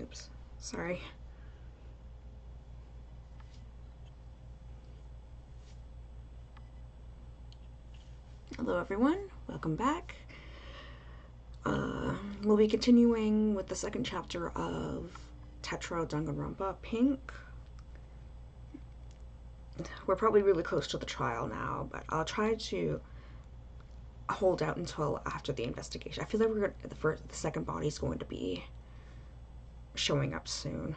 Oops. Sorry. Hello everyone, welcome back. We'll be continuing with the second chapter of Tetro, Danganronpa, Pink. We're probably really close to the trial now, but I'll try to hold out until after the investigation. I feel like the second body's going to be showing up soon.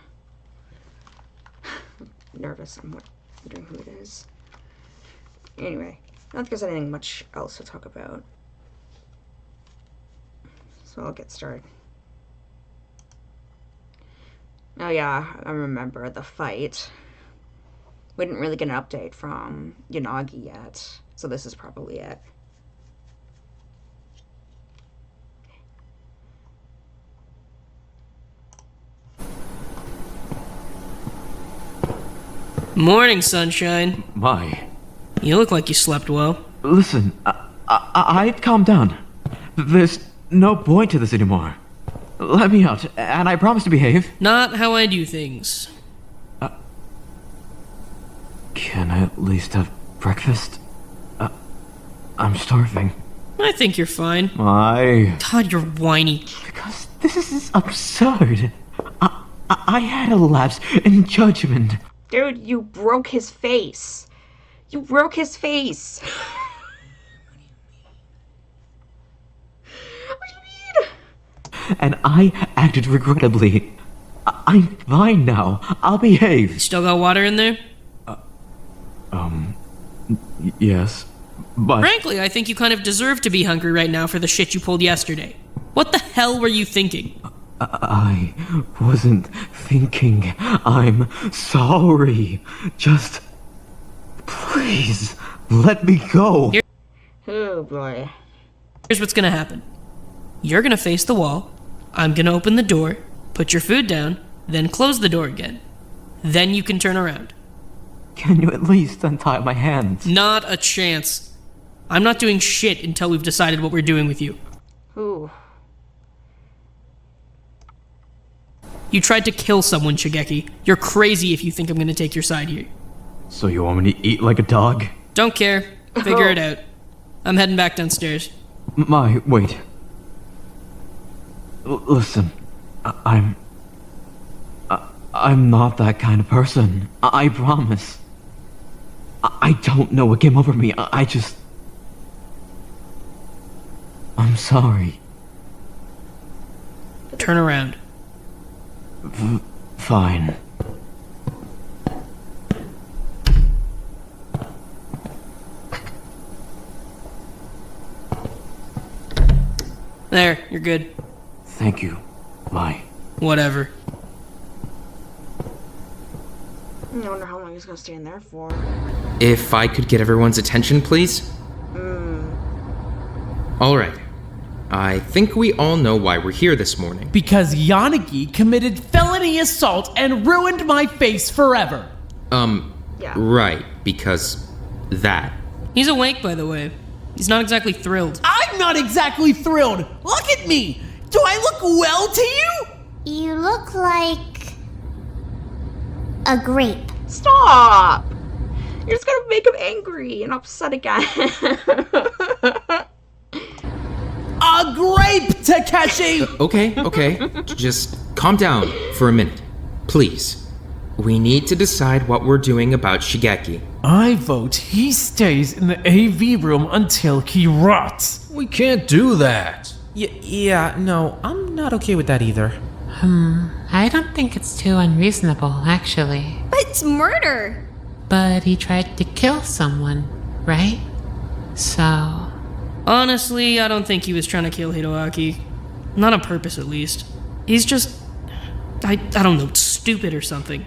I'm nervous, I'm wondering who it is. Anyway, I don't think there's anything much else to talk about. So I'll get started. Oh yeah, I remember the fight. We didn't really get an update from Yanagi yet, so this is probably it. Morning, sunshine. My. You look like you slept well. Listen, I've calmed down. There's no point to this anymore. Let me out, and I promise to behave. Not how I do things. Can I at least have breakfast? I'm starving. I think you're fine. God, you're whiny. Because this is absurd. I had a lapse in judgment. Dude, you broke his face. You broke his face. What do you mean? And I acted regrettably. I'm fine now. I'll behave. You still got water in there? Yes, but... Frankly, I think you kind of deserve to be hungry right now for the shit you pulled yesterday. What the hell were you thinking? I wasn't thinking. I'm sorry. Just... please, let me go. Oh boy. Here's what's gonna happen. You're gonna face the wall. I'm gonna open the door, put your food down, then close the door again. Then you can turn around. Can you at least untie my hands? Not a chance. I'm not doing shit until we've decided what we're doing with you. Ooh. You tried to kill someone, Shigeki. You're crazy if you think I'm gonna take your side here. So you want me to eat like a dog? Don't care. Figure it out. I'm heading back downstairs. Wait. Listen, I'm not that kind of person. I promise. I don't know what came over me. I'm sorry. Turn around. Fine. There, you're good. Thank you. Bye. Whatever. I wonder how long he's gonna stand there for. If I could get everyone's attention, please? Alright. I think we all know why we're here this morning. Because Yanagi committed felony assault and ruined my face forever. Yeah. Right, because that. He's awake, by the way. He's not exactly thrilled. I'm not exactly thrilled. Look at me. Do I look well to you? You look like a grape. Stop! You're just gonna make him angry and upset again. A grape, Takeshi! Okay. Just calm down for a minute. Please. We need to decide what we're doing about Shigeki. I vote he stays in the AV room until he rots. We can't do that. Yeah, no, I'm not okay with that either. I don't think it's too unreasonable, actually. It's murder! But he tried to kill someone, right? So... Honestly, I don't think he was trying to kill Hiroaki. Not on purpose, at least. He's just... I don't know, stupid or something.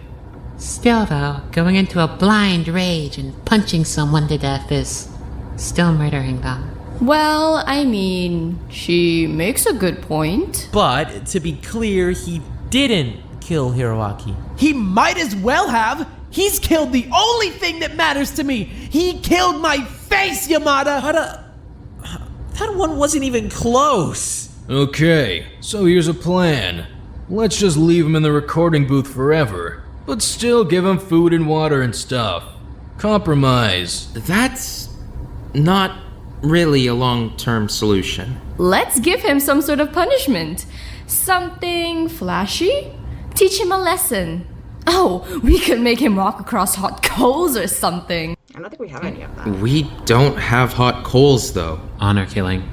Still, though, going into a blind rage and punching someone to death is still murdering them. Well, I mean, she makes a good point. But, to be clear, he didn't kill Hiroaki. He might as well have. He's killed the only thing that matters to me. He killed my face, Yamada. That one wasn't even close. Okay, so here's a plan. let's just leave him in the recording booth forever, but still give him food and water and stuff. Compromise. That's not really a long-term solution. Let's give him some sort of punishment. Something flashy? Teach him a lesson. Oh, we could make him walk across hot coals or something. I don't think we have any of that. We don't have hot coals, though. Honor killing.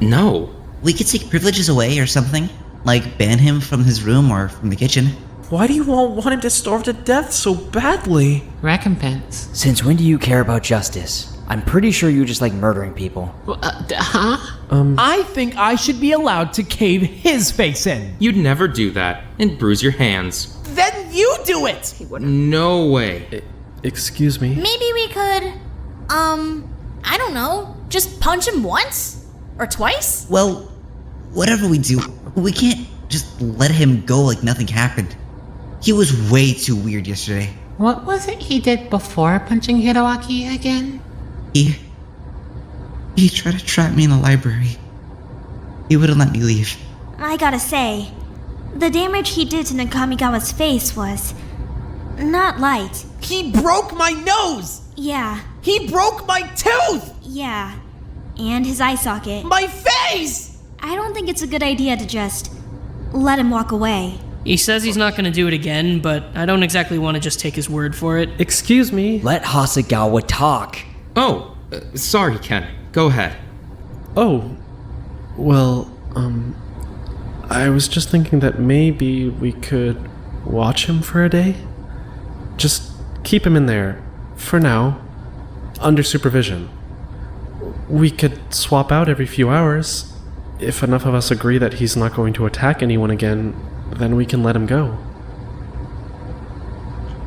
No. We could take privileges away or something. Like ban him from his room or from the kitchen. Why do you all want him to starve to death so badly? Recompense. Since when do you care about justice? I'm pretty sure you just like murdering people. I think I should be allowed to cave his face in. You'd never do that and bruise your hands. Then you do it! He wouldn't. No way. Excuse me? Maybe we could, I don't know, just punch him once? Or twice? Well, whatever we do, we can't just let him go like nothing happened. He was way too weird yesterday. What was it he did before punching Hiroaki again? He tried to trap me in the library. He wouldn't let me leave. I gotta say, the damage he did to Nakamigawa's face was not light. He broke my nose! Yeah, He broke my tooth! yeah. And his eye socket. My face! I don't think it's a good idea to just let him walk away. He says he's not gonna do it again, but I don't exactly want to just take his word for it. Excuse me? Let Hasegawa talk. Oh, sorry, Ken. Go ahead. Oh, well, I was just thinking that maybe we could watch him for a day? Just keep him in there, for now, under supervision. We could swap out every few hours. If enough of us agree that he's not going to attack anyone again, then we can let him go.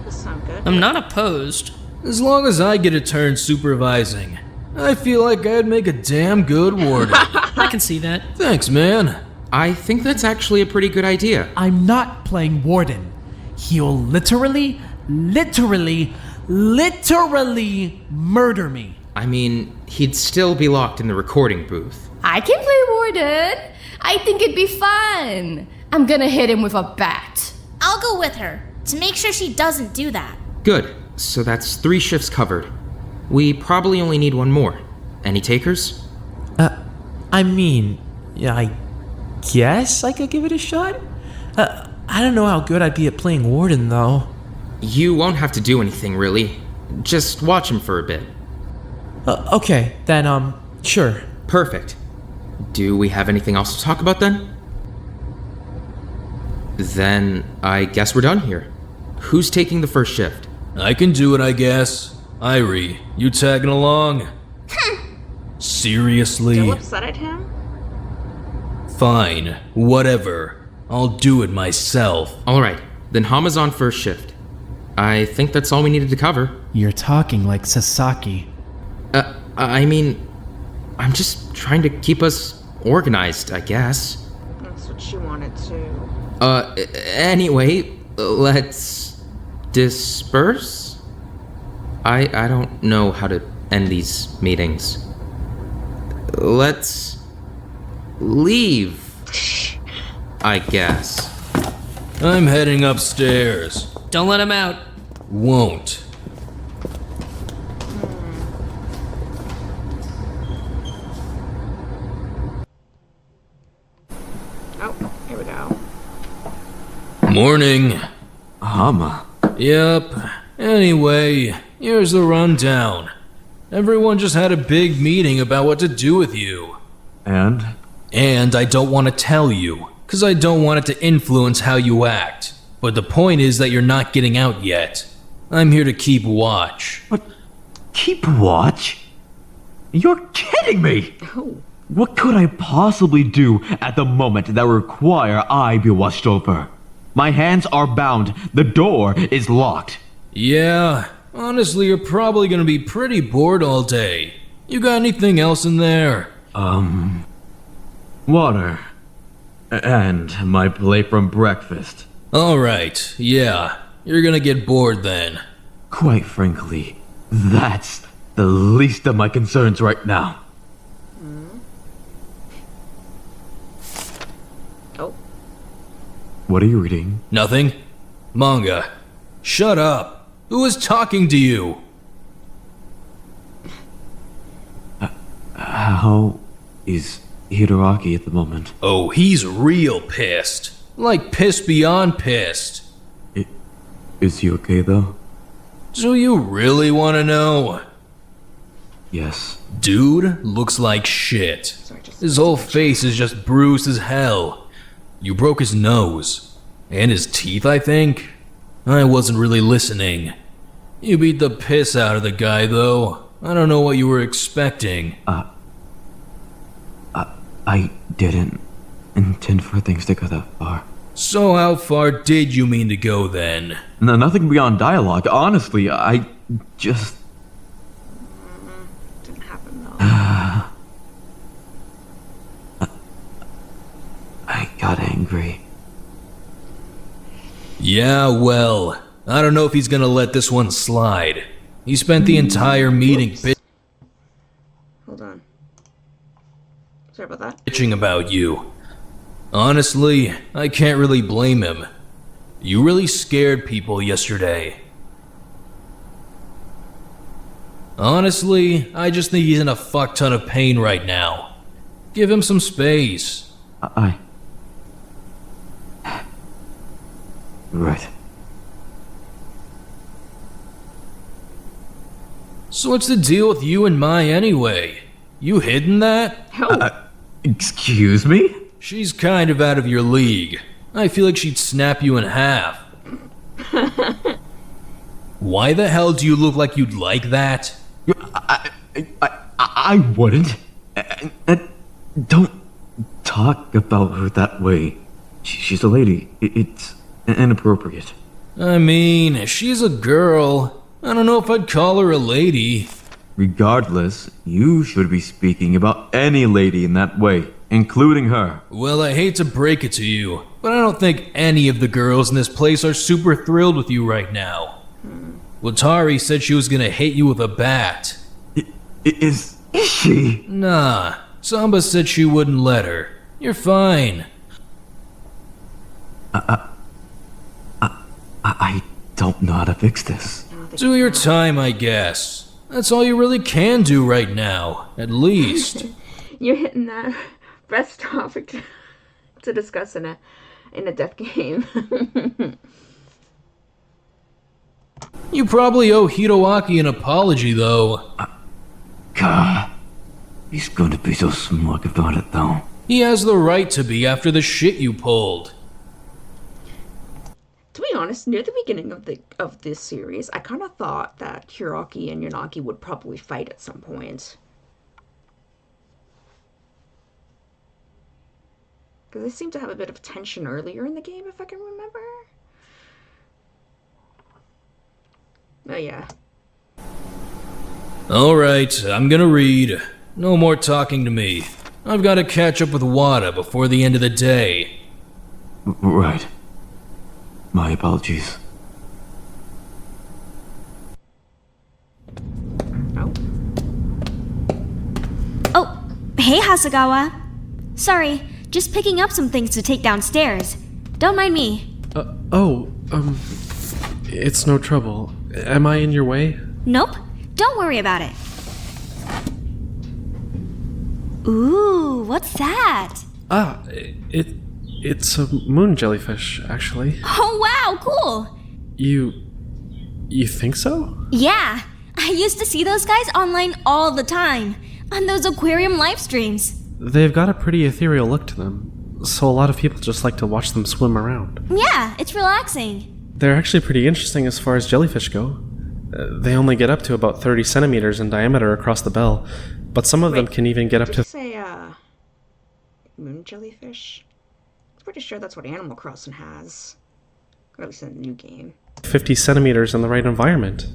Does sound good. I'm not opposed. As long as I get a turn supervising, I feel like I'd make a damn good warden. I can see that. Thanks, man. I think that's actually a pretty good idea. I'm not playing warden. He'll literally murder me. I mean, he'd still be locked in the recording booth. I can play warden. I think it'd be fun. I'm gonna hit him with a bat. I'll go with her to make sure she doesn't do that. Good. So that's 3 shifts covered. We probably only need 1 more. Any takers? I mean, yeah, I guess I could give it a shot. I don't know how good I'd be at playing warden, though. You won't have to do anything, really. Just watch him for a bit. Okay, then, sure. Perfect. Do we have anything else to talk about then? Then I guess we're done here. Who's taking the first shift? I can do it, I guess. Irie, you tagging along? Seriously? Still upset at him? Fine, whatever. I'll do it myself. Alright, then Hama's on first shift. I think that's all we needed to cover. You're talking like Sasaki. I mean, I'm just trying to keep us organized, I guess. That's what she wanted to. Anyway, let's disperse? I don't know how to end these meetings. Let's leave, I guess. I'm heading upstairs. Don't let him out. Won't. Oh, here we go. Morning. Hama. Yep. Anyway, here's the rundown. Everyone just had a big meeting about what to do with you. And? And I don't want to tell you, because I don't want it to influence how you act. But the point is that you're not getting out yet. I'm here to keep watch. What? Keep watch? You're kidding me! What could I possibly do at the moment that would require I be watched over? My hands are bound. The door is locked. Yeah, honestly, you're probably gonna be pretty bored all day. You got anything else in there? Water. And my plate from breakfast. Alright, yeah. You're gonna get bored then. Quite frankly, that's the least of my concerns right now. Oh. What are you reading? Nothing. Manga. Shut up. Who is talking to you? How is Hiroaki at the moment? Oh, he's real pissed. Like pissed beyond pissed. Is he okay though? Do you really want to know? Yes. Dude looks like shit. His whole face is just bruised as hell. You broke his nose. And his teeth, I think? I wasn't really listening. You beat the piss out of the guy, though. I don't know what you were expecting. I didn't intend for things to go that far. So how far did you mean to go, then? No, nothing beyond dialogue. Honestly, I just... Didn't happen, though. I got angry. Yeah, well, I don't know if he's gonna let this one slide. He spent the entire meeting Hold on. Sorry about that. bitching about you. Honestly, I can't really blame him. You really scared people yesterday. Honestly, I just think he's in a fuck ton of pain right now. Give him some space. Right. So what's the deal with you and Mai anyway? You hidden that? Excuse me? She's kind of out of your league. I feel like she'd snap you in half. Why the hell do you look like you'd like that? I wouldn't. Don't talk about her that way. She's a lady. It's inappropriate. I mean, she's a girl. I don't know if I'd call her a lady. Regardless, you should be speaking about any lady in that way, including her. Well, I hate to break it to you, but I don't think any of the girls in this place are super thrilled with you right now. Watari said she was gonna hit you with a bat. Is she? Nah, Samba said she wouldn't let her. You're fine. I don't know how to fix this. Do your time, I guess. That's all you really can do right now, at least. You're hitting that best topic to discuss in a death game. You probably owe Hiroaki an apology, though. God, he's going to be so smug about it, though. He has the right to be after the shit you pulled. To be honest, near the beginning of this series, I kind of thought that Hiroaki and Yanagi would probably fight at some point. Because they seem to have a bit of tension earlier in the game, if I can remember. Oh, yeah. Alright, I'm gonna read. No more talking to me. I've got to catch up with Wada before the end of the day. Right. My apologies. Oh, hey Hasegawa. Sorry, just picking up some things to take downstairs. Don't mind me. It's no trouble. Am I in your way? Nope, don't worry about it. Ooh, what's that? It's a moon jellyfish, actually. Oh wow, cool! You think so? Yeah, I used to see those guys online all the time, on those aquarium live streams. They've got a pretty ethereal look to them, so a lot of people just like to watch them swim around. Yeah, it's relaxing. They're actually pretty interesting as far as jellyfish go. They only get up to about 30 centimeters in diameter across the bell, but some of them can even get up to... Did you say, moon jellyfish? I'm pretty sure that's what Animal Crossing has. Or at least in the new game. 50 centimeters in the right environment.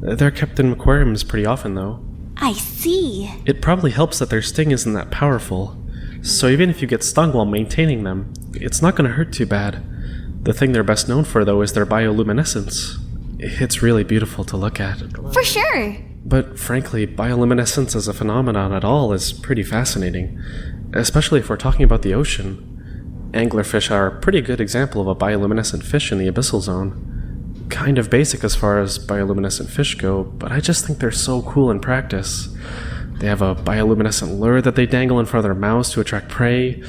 They're kept in aquariums pretty often, though. I see. It probably helps that their sting isn't that powerful, so even if you get stung while maintaining them, it's not going to hurt too bad. The thing they're best known for, though, is their bioluminescence. It's really beautiful to look at. For sure. But frankly, bioluminescence as a phenomenon at all is pretty fascinating, especially if we're talking about the ocean. anglerfish are a pretty good example of a bioluminescent fish in the abyssal zone. Kind of basic as far as bioluminescent fish go, but I just think they're so cool in practice. They have a bioluminescent lure that they dangle in front of their mouths to attract prey.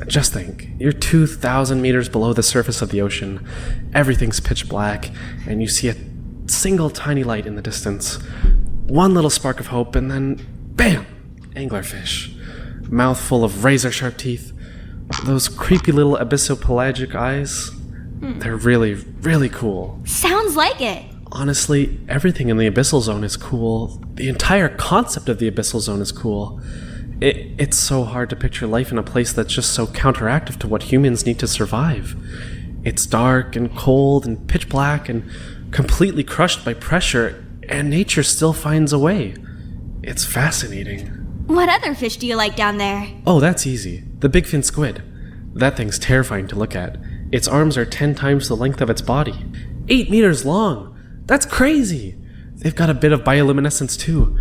Just think, you're 2,000 meters below the surface of the ocean, everything's pitch black, and you see a single tiny light in the distance. One little spark of hope, and then BAM! Anglerfish. Mouth full of razor-sharp teeth. Those creepy little abyssopelagic eyes. They're really, really cool. Sounds like it. Honestly, everything in the abyssal zone is cool. The entire concept of the abyssal zone is cool. It's so hard to picture life in a place that's just so counteractive to what humans need to survive. It's dark and cold and pitch black and completely crushed by pressure, and nature still finds a way. It's fascinating. What other fish do you like down there? Oh, that's easy. The bigfin squid. That thing's terrifying to look at. Its arms are 10 times the length of its body. 8 meters long! That's crazy! They've got a bit of bioluminescence too.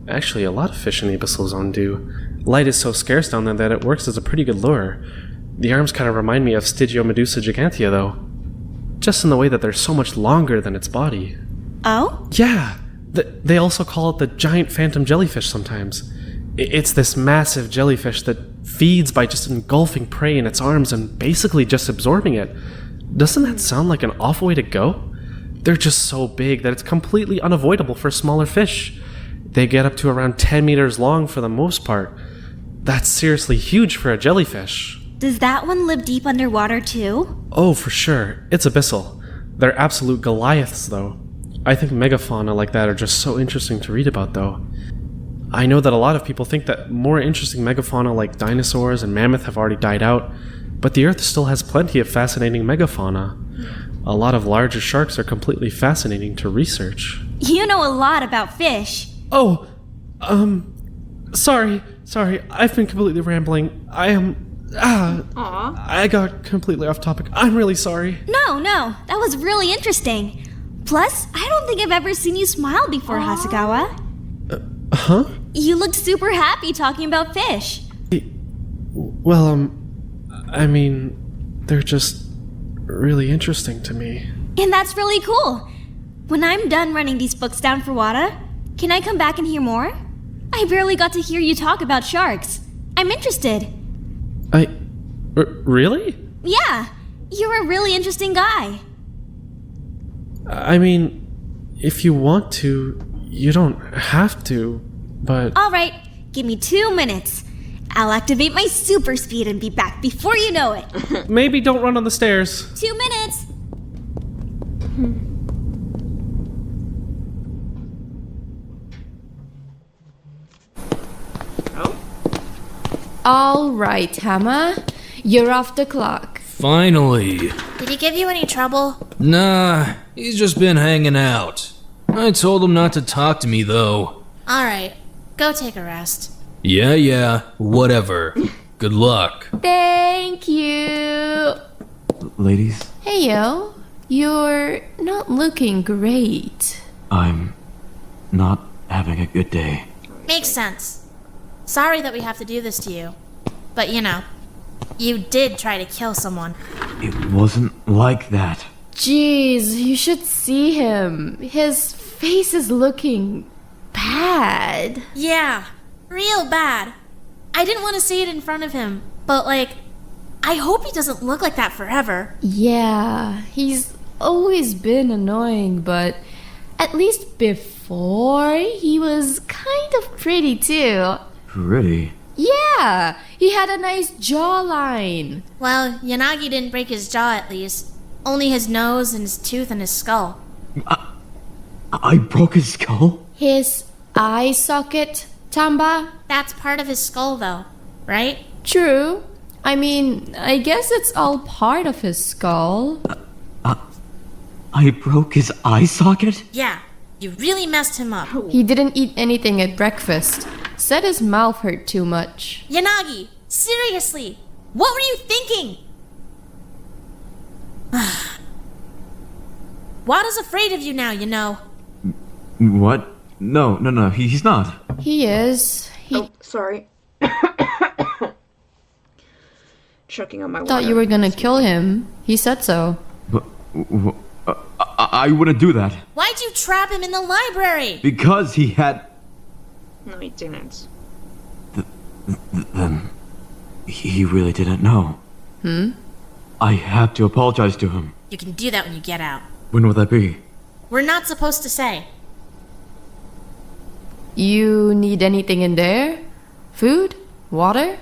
Actually, a lot of fish in the abyssal zone do. Light is so scarce down there that it works as a pretty good lure. The arms kind of remind me of Stygiomedusa gigantea, though. Just in the way that they're so much longer than its body. Oh? Yeah! They also call it the giant phantom jellyfish sometimes. It's this massive jellyfish that feeds by just engulfing prey in its arms and basically just absorbing it. Doesn't that sound like an awful way to go? They're just so big that it's completely unavoidable for smaller fish. They get up to around 10 meters long for the most part. That's seriously huge for a jellyfish. Does that one live deep underwater too? Oh, for sure. It's abyssal. They're absolute Goliaths, though. I think megafauna like that are just so interesting to read about, though. I know that a lot of people think that more interesting megafauna like dinosaurs and mammoth have already died out, but the Earth still has plenty of fascinating megafauna. A lot of larger sharks are completely fascinating to research. You know a lot about fish. Oh, sorry, I've been completely rambling. I got completely off topic. I'm really sorry. No, that was really interesting. Plus, I don't think I've ever seen you smile before, Hasegawa. Huh? You looked super happy talking about fish. Well, I mean, they're just really interesting to me. And that's really cool. When I'm done running these books down for Wada, can I come back and hear more? I barely got to hear you talk about sharks. I'm interested. Really? Yeah, you're a really interesting guy. I mean, if you want to, you don't have to, but... Alright, give me 2 minutes. I'll activate my super speed and be back before you know it. Maybe don't run on the stairs. 2 minutes. All right, Hama. You're off the clock. Finally. Did he give you any trouble? Nah, he's just been hanging out. I told him not to talk to me, though. Alright, go take a rest. Yeah, whatever. Good luck. Thank you. Ladies, Hey, yo. You're not looking great. I'm not having a good day. Makes sense. Sorry that we have to do this to you. But you did try to kill someone. It wasn't like that. Jeez, you should see him. His face is looking bad. Yeah, real bad. I didn't want to say it in front of him, but I hope he doesn't look like that forever. Yeah, he's always been annoying, but at least before, he was kind of pretty too. Pretty? Yeah, he had a nice jawline. Well, Yanagi didn't break his jaw at least. Only his nose and his tooth and his skull. I broke his skull? His eye socket, Tamba? That's part of his skull though, right? True. I mean, I guess it's all part of his skull. I broke his eye socket? Yeah, you really messed him up. He didn't eat anything at breakfast. Said his mouth hurt too much. Yanagi, seriously, what were you thinking? Wada's afraid of you now, you know. What? No, he's not. He is. Oh, sorry. choking on my water. Thought you were gonna kill him. He said so. But, I wouldn't do that. Why'd you trap him in the library? Because he had... No, he didn't. Then... He really didn't know. I have to apologize to him. You can do that when you get out. When will that be? We're not supposed to say. You need anything in there? Food? Water?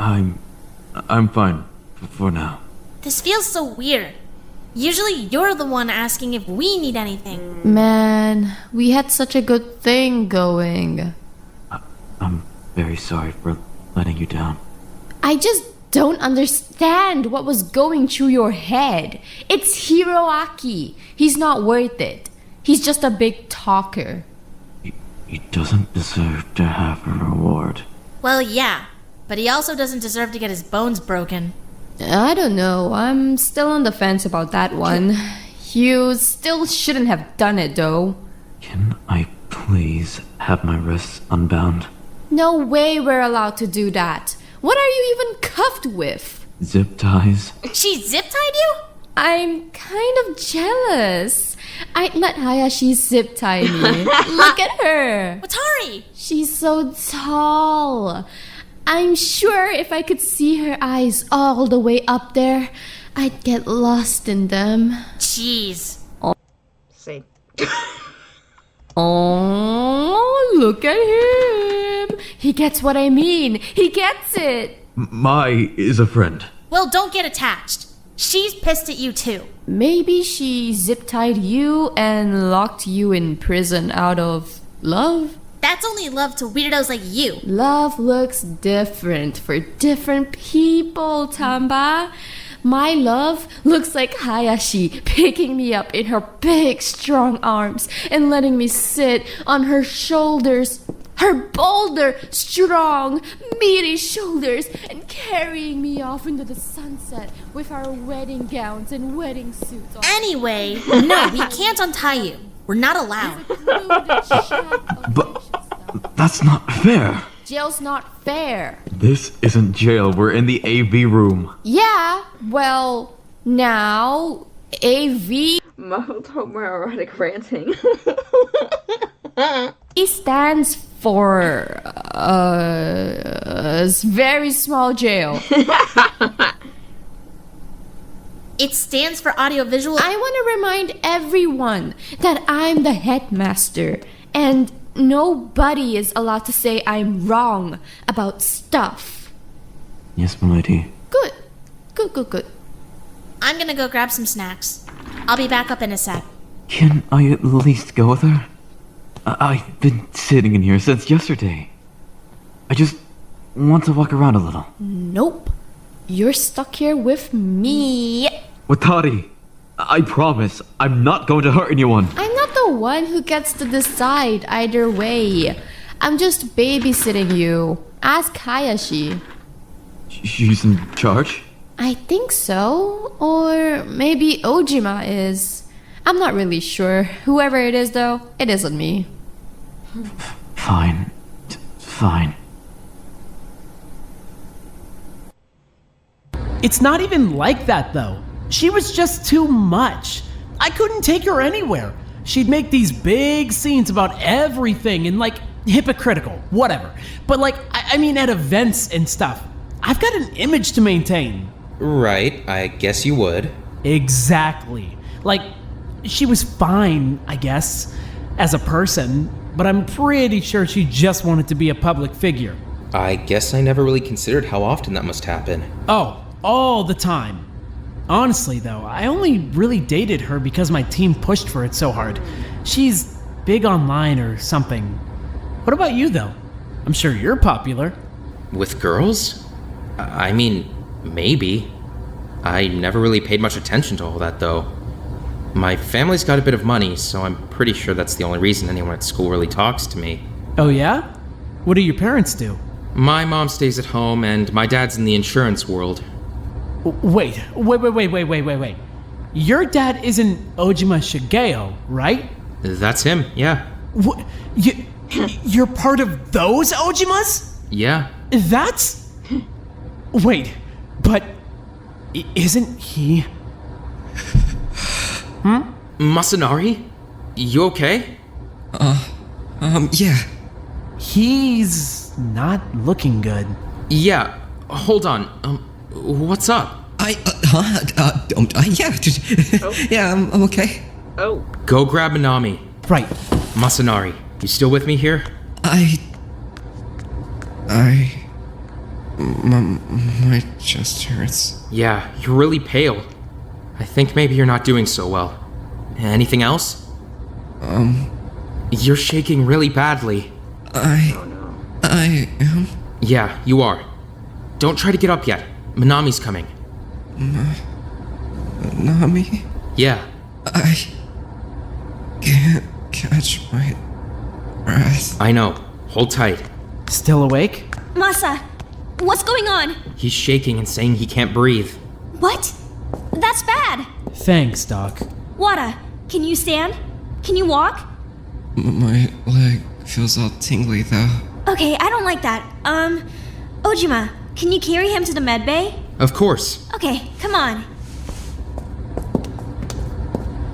I'm fine. For now. This feels so weird. Usually you're the one asking if we need anything. Man, we had such a good thing going. I'm very sorry for letting you down. I just don't understand what was going through your head. It's Hiroaki. He's not worth it. He's just a big talker. He doesn't deserve to have a reward. Well, yeah, but he also doesn't deserve to get his bones broken. I don't know. I'm still on the fence about that one. You still shouldn't have done it, though. Can I please have my wrists unbound? No way we're allowed to do that. What are you even cuffed with? Zip ties? She zip-tied you? I'm kind of jealous. I'd let Hayashi zip tie me. Look at her. Watari! She's so tall. I'm sure if I could see her eyes all the way up there, I'd get lost in them. Jeez. See. Oh, look at him. He gets what I mean. He gets it. Mai is a friend. Well, don't get attached. She's pissed at you too. Maybe she zip-tied you and locked you in prison out of love? That's only love to weirdos like you. Love looks different for different people, Tamba. My love looks like Hayashi picking me up in her big, strong arms and letting me sit on her shoulders. Her boulder, strong, meaty shoulders, and carrying me off into the sunset with our wedding gowns and wedding suits on. Anyway, no, we can't untie you. We're not allowed. But that's not fair. Jail's not fair. This isn't jail. We're in the AV room. Yeah, well, now, AV... Muffled homoerotic ranting. It stands for very small jail. It stands for audiovisual. I want to remind everyone that I'm the headmaster and nobody is allowed to say I'm wrong about stuff. Yes, milady. Good. Good. I'm gonna go grab some snacks. I'll be back up in a sec. Can I at least go with her? I've been sitting in here since yesterday. I just want to walk around a little. Nope. You're stuck here with me. Watari, I promise I'm not going to hurt anyone. I'm not the one who gets to decide either way. I'm just babysitting you. Ask Hayashi. She's in charge? I think so. Or maybe Ojima is. I'm not really sure. Whoever it is, though, it isn't me. Fine. Fine. It's not even like that, though. She was just too much. I couldn't take her anywhere. She'd make these big scenes about everything and, like, hypocritical, whatever. But, like, I mean, at events and stuff. I've got an image to maintain. Right, I guess you would. Exactly. Like, she was fine, I guess, as a person, but I'm pretty sure she just wanted to be a public figure. I guess I never really considered how often that must happen. Oh, all the time. Honestly, though, I only really dated her because my team pushed for it so hard. She's big online or something. What about you, though? I'm sure you're popular. With girls? I mean, maybe. I never really paid much attention to all that, though. My family's got a bit of money, so I'm pretty sure that's the only reason anyone at school really talks to me. Oh yeah? What do your parents do? My mom stays at home, and my dad's in the insurance world. Wait. Your dad isn't Ojima Shigeo, right? That's him, yeah. What? You're part of those Ojimas? Yeah. That's... Wait, but isn't he? Masanari? You okay? Yeah. He's not looking good. Yeah, hold on. What's up? Yeah. Yeah, I'm okay. Oh. Go grab Minami. Right. Masanari, you still with me here? My chest hurts. Yeah, you're really pale. I think maybe you're not doing so well. Anything else? You're shaking really badly. I am? Yeah, you are. Don't try to get up yet. Minami's coming. Nami? Yeah. I can't catch my breath. I know. Hold tight. Still awake? Masa, what's going on? He's shaking and saying he can't breathe. What? That's bad. Thanks, Doc. Wada, can you stand? Can you walk? My leg feels all tingly though. Okay, I don't like that. Ojima, can you carry him to the med bay? Of course. Okay, come on.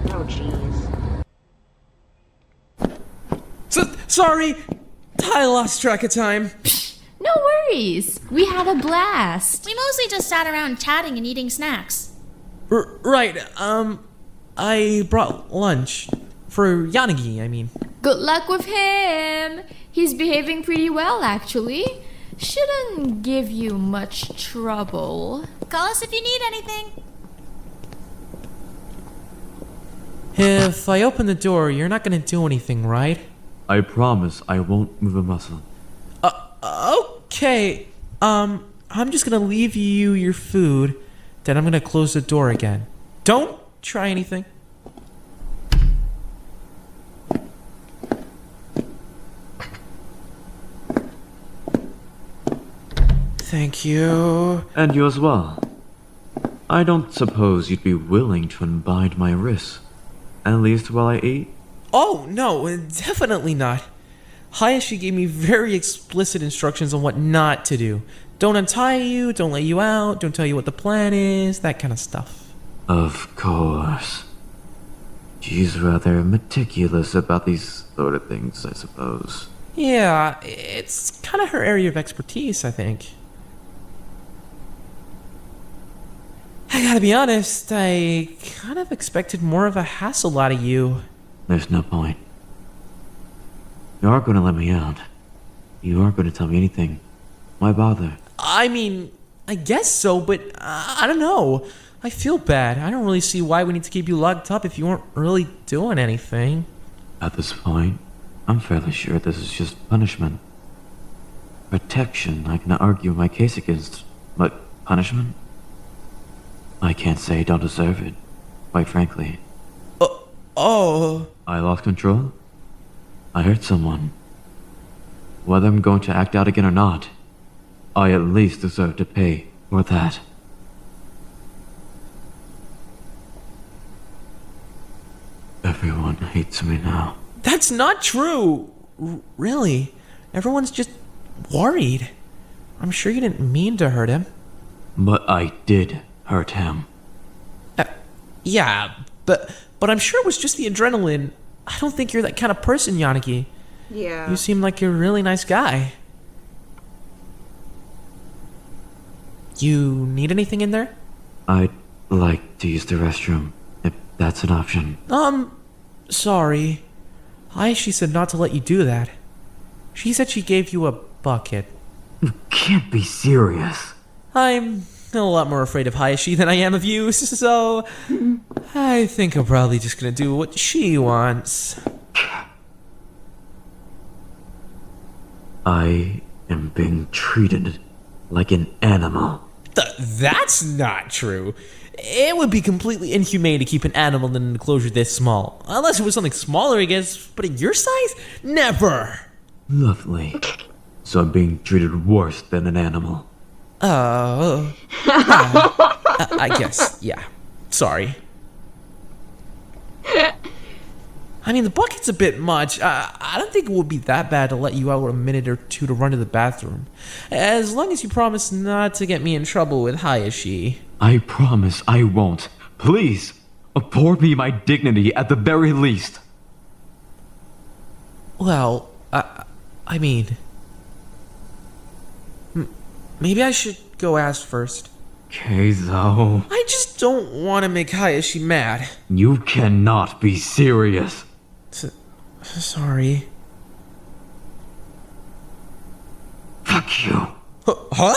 Oh, jeez. Sorry, I lost track of time. No worries. We had a blast. We mostly just sat around chatting and eating snacks. Right, I brought lunch. For Yanagi, I mean. Good luck with him. He's behaving pretty well, actually. Shouldn't give you much trouble. Call us if you need anything. If I open the door, you're not gonna do anything, right? I promise I won't move a muscle. Okay. I'm just gonna leave you your food, then I'm gonna close the door again. Don't try anything. Thank you. And you as well. I don't suppose you'd be willing to unbind my wrists, at least while I eat? Oh, no, definitely not. Hayashi gave me very explicit instructions on what not to do. Don't untie you, don't let you out, don't tell you what the plan is, that kind of stuff. Of course. She's rather meticulous about these sort of things, I suppose. Yeah, it's kind of her area of expertise, I think. I gotta be honest, I kind of expected more of a hassle out of you. There's no point. You are going to let me out. You aren't going to tell me anything. Why bother? I mean, I guess so, but I don't know. I feel bad. I don't really see why we need to keep you locked up if you weren't really doing anything. At this point, I'm fairly sure this is just punishment. Protection, I can argue my case against, but punishment? I can't say I don't deserve it, quite frankly. Oh. I lost control? I hurt someone. Whether I'm going to act out again or not, I at least deserve to pay for that. Everyone hates me now. That's not true. Really. Everyone's just worried. I'm sure you didn't mean to hurt him. But I did hurt him. Yeah, but I'm sure it was just the adrenaline. I don't think you're that kind of person, Yanagi. Yeah. You seem like you're a really nice guy. You need anything in there? I'd like to use the restroom, if that's an option. Sorry. She said not to let you do that. She said she gave you a bucket. You can't be serious. I'm a lot more afraid of Hayashi than I am of you, so I think I'm probably just gonna do what she wants. I am being treated like an animal. That's not true. It would be completely inhumane to keep an animal in an enclosure this small. Unless it was something smaller, I guess. But at your size? Never! Lovely. So I'm being treated worse than an animal. I guess, yeah. Sorry. I mean, the bucket's a bit much. I don't think it would be that bad to let you out a minute or two to run to the bathroom. As long as you promise not to get me in trouble with Hayashi. I promise I won't. Please, afford me my dignity at the very least. Well, I mean... Maybe I should go ask first. Keizo. I just don't want to make Hayashi mad. You cannot be serious. Sorry. Fuck you. Huh?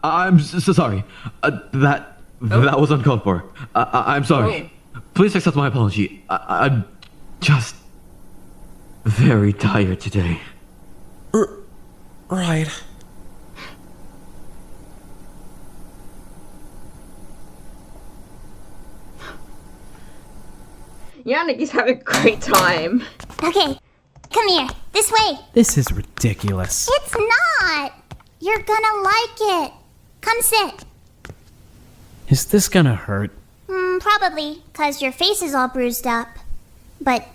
I'm so sorry. That was uncalled for. I'm sorry. Please accept my apology. I'm just very tired today. Right. Yanagi's having a great time. Okay, come here. This way. This is ridiculous. It's not. You're gonna like it. Come sit. Is this gonna hurt? Probably, because your face is all bruised up. But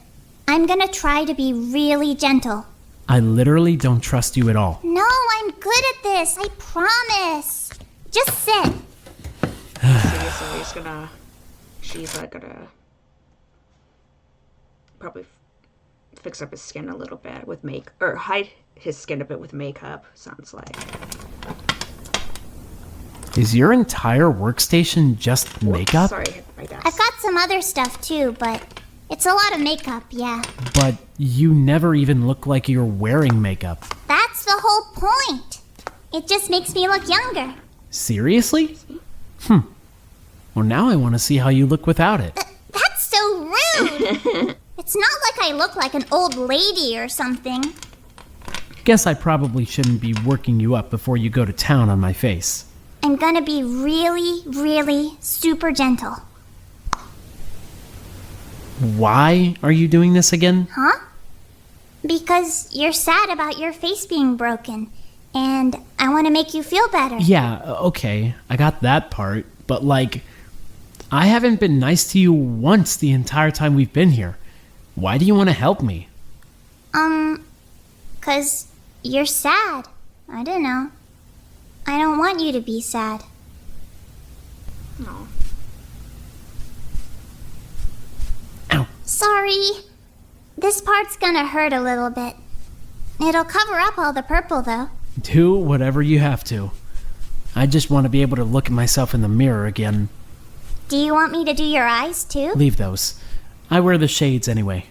I'm gonna try to be really gentle. I literally don't trust you at all. No, I'm good at this. I promise. Just sit. Seriously, she's gonna probably fix up his skin a little bit with or hide his skin a bit with makeup, sounds like. Is your entire workstation just makeup? Sorry, my desk. I've got some other stuff too, but it's a lot of makeup, yeah. But you never even look like you're wearing makeup. That's the whole point. It just makes me look younger. Seriously? Well, now I want to see how you look without it. That's so rude. It's not like I look like an old lady or something. Guess I probably shouldn't be working you up before you go to town on my face. I'm gonna be really, really super gentle. Why are you doing this again? Huh? Because you're sad about your face being broken, and I want to make you feel better. Yeah, okay, I got that part, but I haven't been nice to you once the entire time we've been here. Why do you want to help me? 'Cause you're sad. I don't know. I don't want you to be sad. No. Ow. Sorry. This part's gonna hurt a little bit. It'll cover up all the purple, though. Do whatever you have to. I just want to be able to look at myself in the mirror again. Do you want me to do your eyes, too? Leave those. I wear the shades anyway.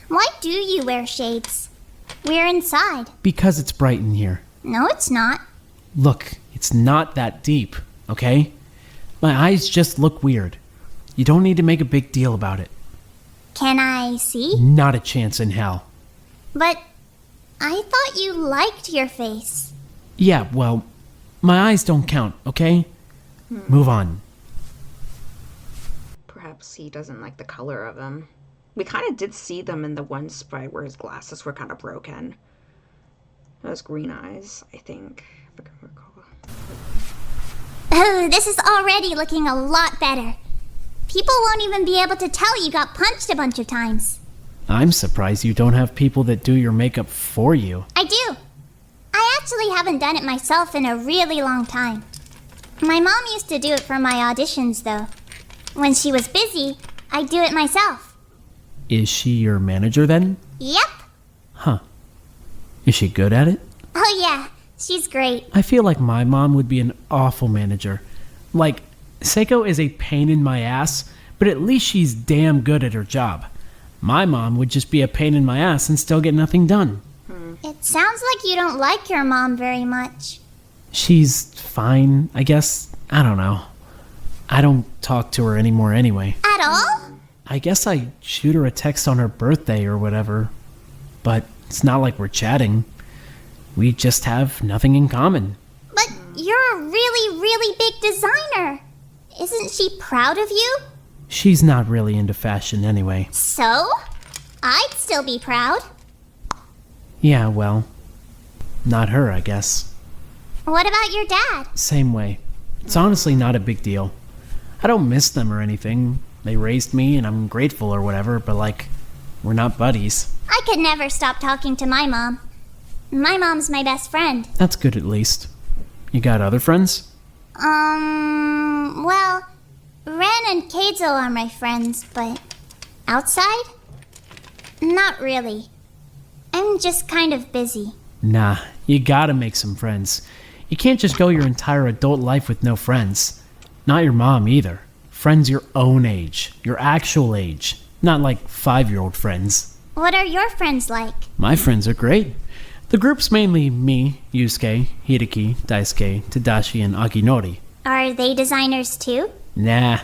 Why do you wear shades? We're inside. Because it's bright in here. No, it's not. Look, it's not that deep, okay? My eyes just look weird. You don't need to make a big deal about it. Can I see? Not a chance in hell. But I thought you liked your face. Yeah, well, my eyes don't count, okay? Move on. Perhaps he doesn't like the color of them. We kind of did see them in the one sprite where his glasses were kind of broken. Those green eyes, I think. If I can recall. Oh, this is already looking a lot better. People won't even be able to tell you got punched a bunch of times. I'm surprised you don't have people that do your makeup for you. I do. I actually haven't done it myself in a really long time. My mom used to do it for my auditions, though. When she was busy, I'd do it myself. Is she your manager then? Yep. Huh. Is she good at it? Oh yeah, she's great. I feel like my mom would be an awful manager. Seiko is a pain in my ass, but at least she's damn good at her job. My mom would just be a pain in my ass and still get nothing done. It sounds like you don't like your mom very much. She's fine, I guess. I don't know. I don't talk to her anymore anyway. At all? I guess I shoot her a text on her birthday or whatever. But it's not like we're chatting. We just have nothing in common. But you're a really, really big designer. Isn't she proud of you? She's not really into fashion anyway. So? I'd still be proud. Yeah, well, not her, I guess. What about your dad? Same way. It's honestly not a big deal. I don't miss them or anything. They raised me and I'm grateful or whatever, but We're not buddies. I could never stop talking to my mom. My mom's my best friend. That's good at least. You got other friends? Well, Ren and Keizo are my friends, but outside? Not really. I'm just kind of busy. Nah, you gotta make some friends. You can't just go your entire adult life with no friends. Not your mom either. Friends your own age, your actual age, not like 5-year-old friends. What are your friends like? My friends are great. The group's mainly me, Yusuke, Hideki, Daisuke, Tadashi, and Akinori. Are they designers too? Nah,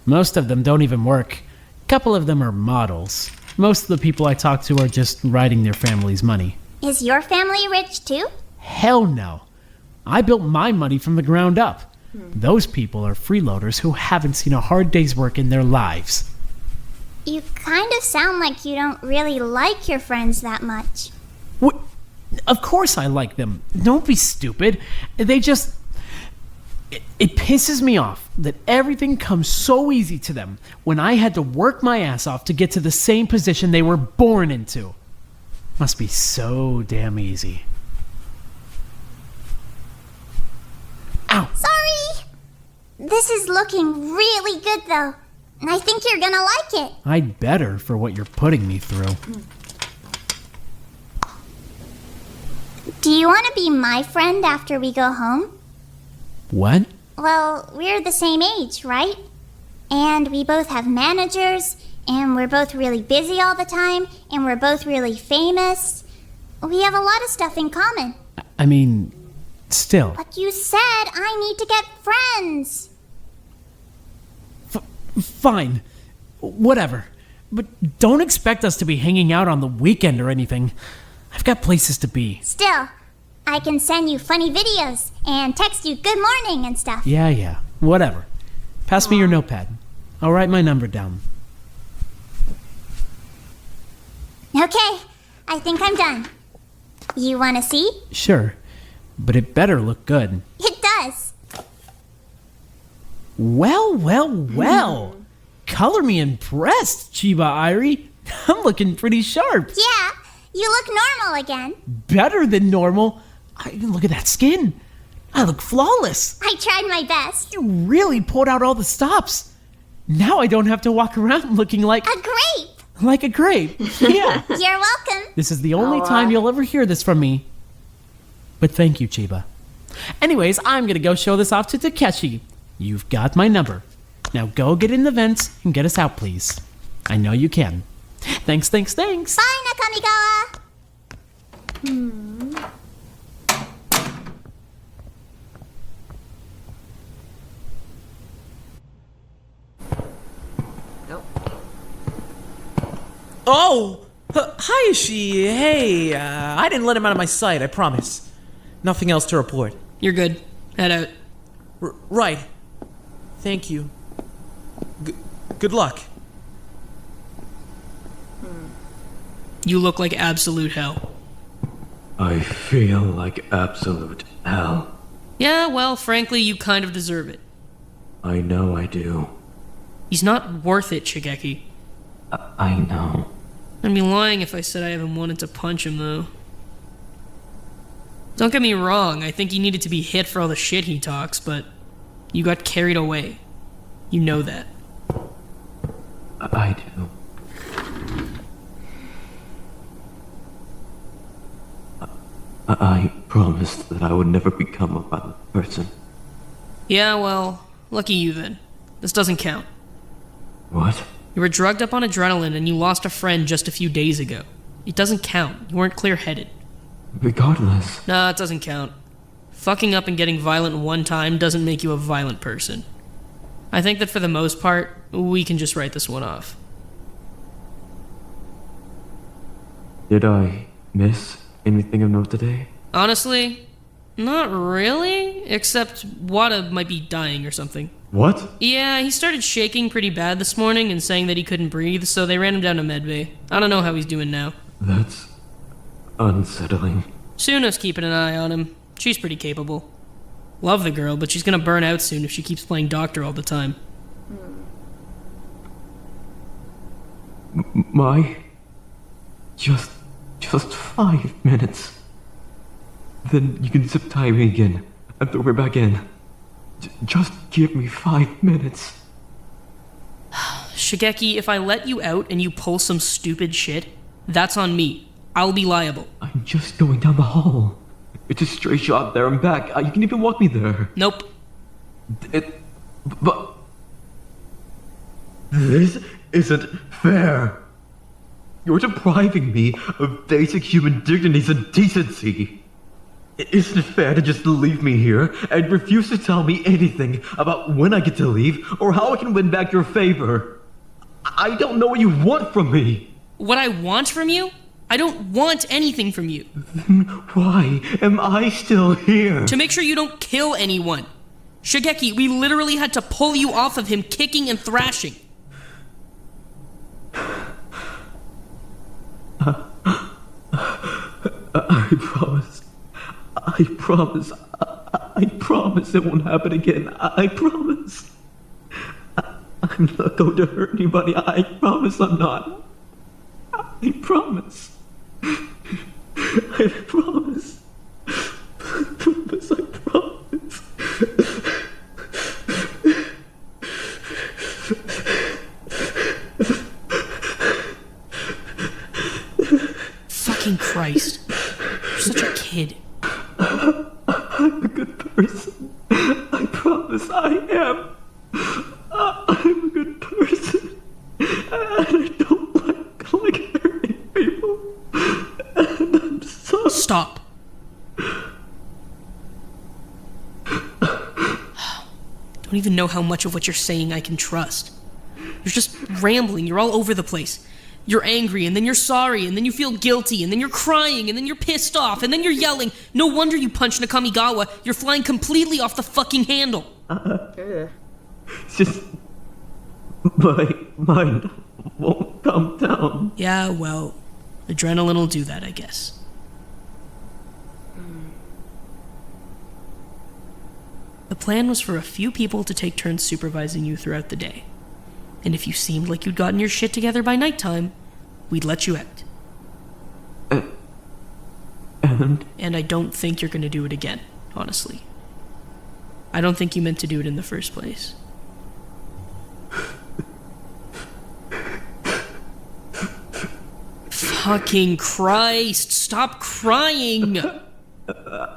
most of them don't even work. A couple of them are models. Most of the people I talk to are just riding their family's money. Is your family rich too? Hell no. I built my money from the ground up. Those people are freeloaders who haven't seen a hard day's work in their lives. You kind of sound like you don't really like your friends that much. What? Of course I like them. Don't be stupid. They just... It pisses me off that everything comes so easy to them when I had to work my ass off to get to the same position they were born into. Must be so damn easy. Ow! Sorry! This is looking really good though. I think you're gonna like it. I'd better for what you're putting me through. Do you want to be my friend after we go home? What? Well, we're the same age, right? And we both have managers, and we're both really busy all the time, and we're both really famous. We have a lot of stuff in common. I mean, still. But you said I need to get friends. Fine. Whatever. But don't expect us to be hanging out on the weekend or anything. I've got places to be. Still, I can send you funny videos and text you good morning and stuff. Yeah. Whatever. Pass me your notepad. I'll write my number down. Okay, I think I'm done. You want to see? Sure. But it better look good. It does. Well. Color me impressed, Chiba Irie. I'm looking pretty sharp. Yeah, you look normal again. Better than normal. Look at that skin. I look flawless. I tried my best. You really pulled out all the stops. Now I don't have to walk around looking like... A grape. Like a grape. Yeah. You're welcome. This is the only time you'll ever hear this from me. But thank you, Chiba. Anyways, I'm gonna go show this off to Takeshi. You've got my number. Now go get in the vents and get us out, please. I know you can. Thanks. Bye, Nakamigawa. Oh! Hayashi, hey, I didn't let him out of my sight, I promise. Nothing else to report. You're good. Head out. Right. Thank you. Good luck. You look like absolute hell. I feel like absolute hell. Yeah, well, frankly, you kind of deserve it. I know I do. He's not worth it, Shigeki. I know. I'd be lying if I said I haven't wanted to punch him, though. Don't get me wrong, I think he needed to be hit for all the shit he talks, but you got carried away. You know that. I do. I promised that I would never become a violent person. Yeah, well, lucky you then. This doesn't count. What? You were drugged up on adrenaline and you lost a friend just a few days ago. It doesn't count. You weren't clear-headed. Regardless. Nah, it doesn't count. Fucking up and getting violent one time doesn't make you a violent person. I think that for the most part, we can just write this one off. Did I miss anything of note today? Honestly, not really, except Wada might be dying or something. What? Yeah, he started shaking pretty bad this morning and saying that he couldn't breathe, so they ran him down to medbay. I don't know how he's doing now. That's unsettling. Suna's keeping an eye on him. She's pretty capable. Love the girl, but she's gonna burn out soon if she keeps playing doctor all the time. Just 5 minutes. Then you can zip tie me again and throw me back in. Just give me 5 minutes. Shigeki, if I let you out and you pull some stupid shit, that's on me. I'll be liable. I'm just going down the hall. It's a straight shot there and back. You can even walk me there. Nope. But this isn't fair. You're depriving me of basic human dignities and decency. Isn't it fair to just leave me here and refuse to tell me anything about when I get to leave or how I can win back your favor? I don't know what you want from me. What I want from you? I don't want anything from you. Then why am I still here? To make sure you don't kill anyone. Shigeki, we literally had to pull you off of him kicking and thrashing. I promise it won't happen again. I promise. I'm not going to hurt anybody. I promise I'm not. I promise. I promise. I promise. I promise. Fucking Christ. You're such a kid. I'm a good person. I promise I am. I'm a good person. And I don't like hurting people. And I'm sorry. Stop. Don't even know how much of what you're saying I can trust. You're just rambling. You're all over the place. You're angry, and then you're sorry, and then you feel guilty, and then you're crying, and then you're pissed off, and then you're yelling. No wonder you punched Nakamigawa. You're flying completely off the fucking handle. It's just my mind won't calm down. Yeah, well, adrenaline will do that, I guess. The plan was for a few people to take turns supervising you throughout the day. And if you seemed like you'd gotten your shit together by nighttime, we'd let you out. And I don't think you're gonna do it again, honestly. I don't think you meant to do it in the first place. Fucking Christ, stop crying!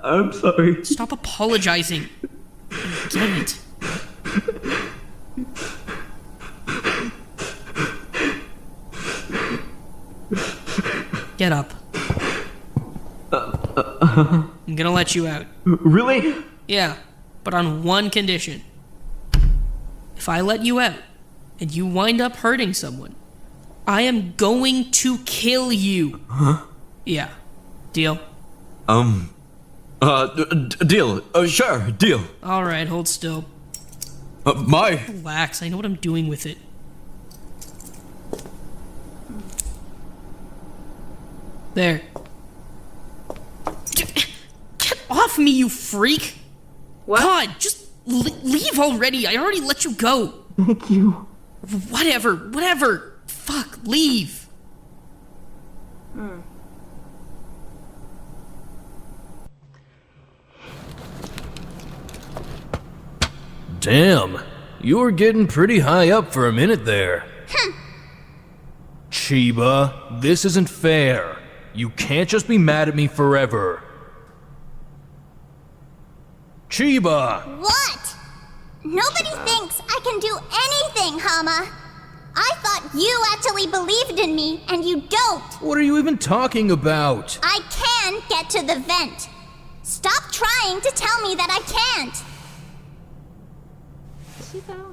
I'm sorry. Stop apologizing. Get it. Get up. I'm gonna let you out. Really? Yeah, but on one condition. If I let you out, and you wind up hurting someone, I am going to kill you. Huh? Yeah. Deal? Deal. Sure, deal. Alright, hold still. Relax, I know what I'm doing with it. There. Get off me, you freak! What? God, just leave already. I already let you go. Thank you. Whatever. Fuck, leave. Damn, you were getting pretty high up for a minute there. Chiba, this isn't fair. You can't just be mad at me forever. Chiba! What? Nobody thinks I can do anything, Hama. I thought you actually believed in me, and you don't. What are you even talking about? I can get to the vent. Stop trying to tell me that I can't.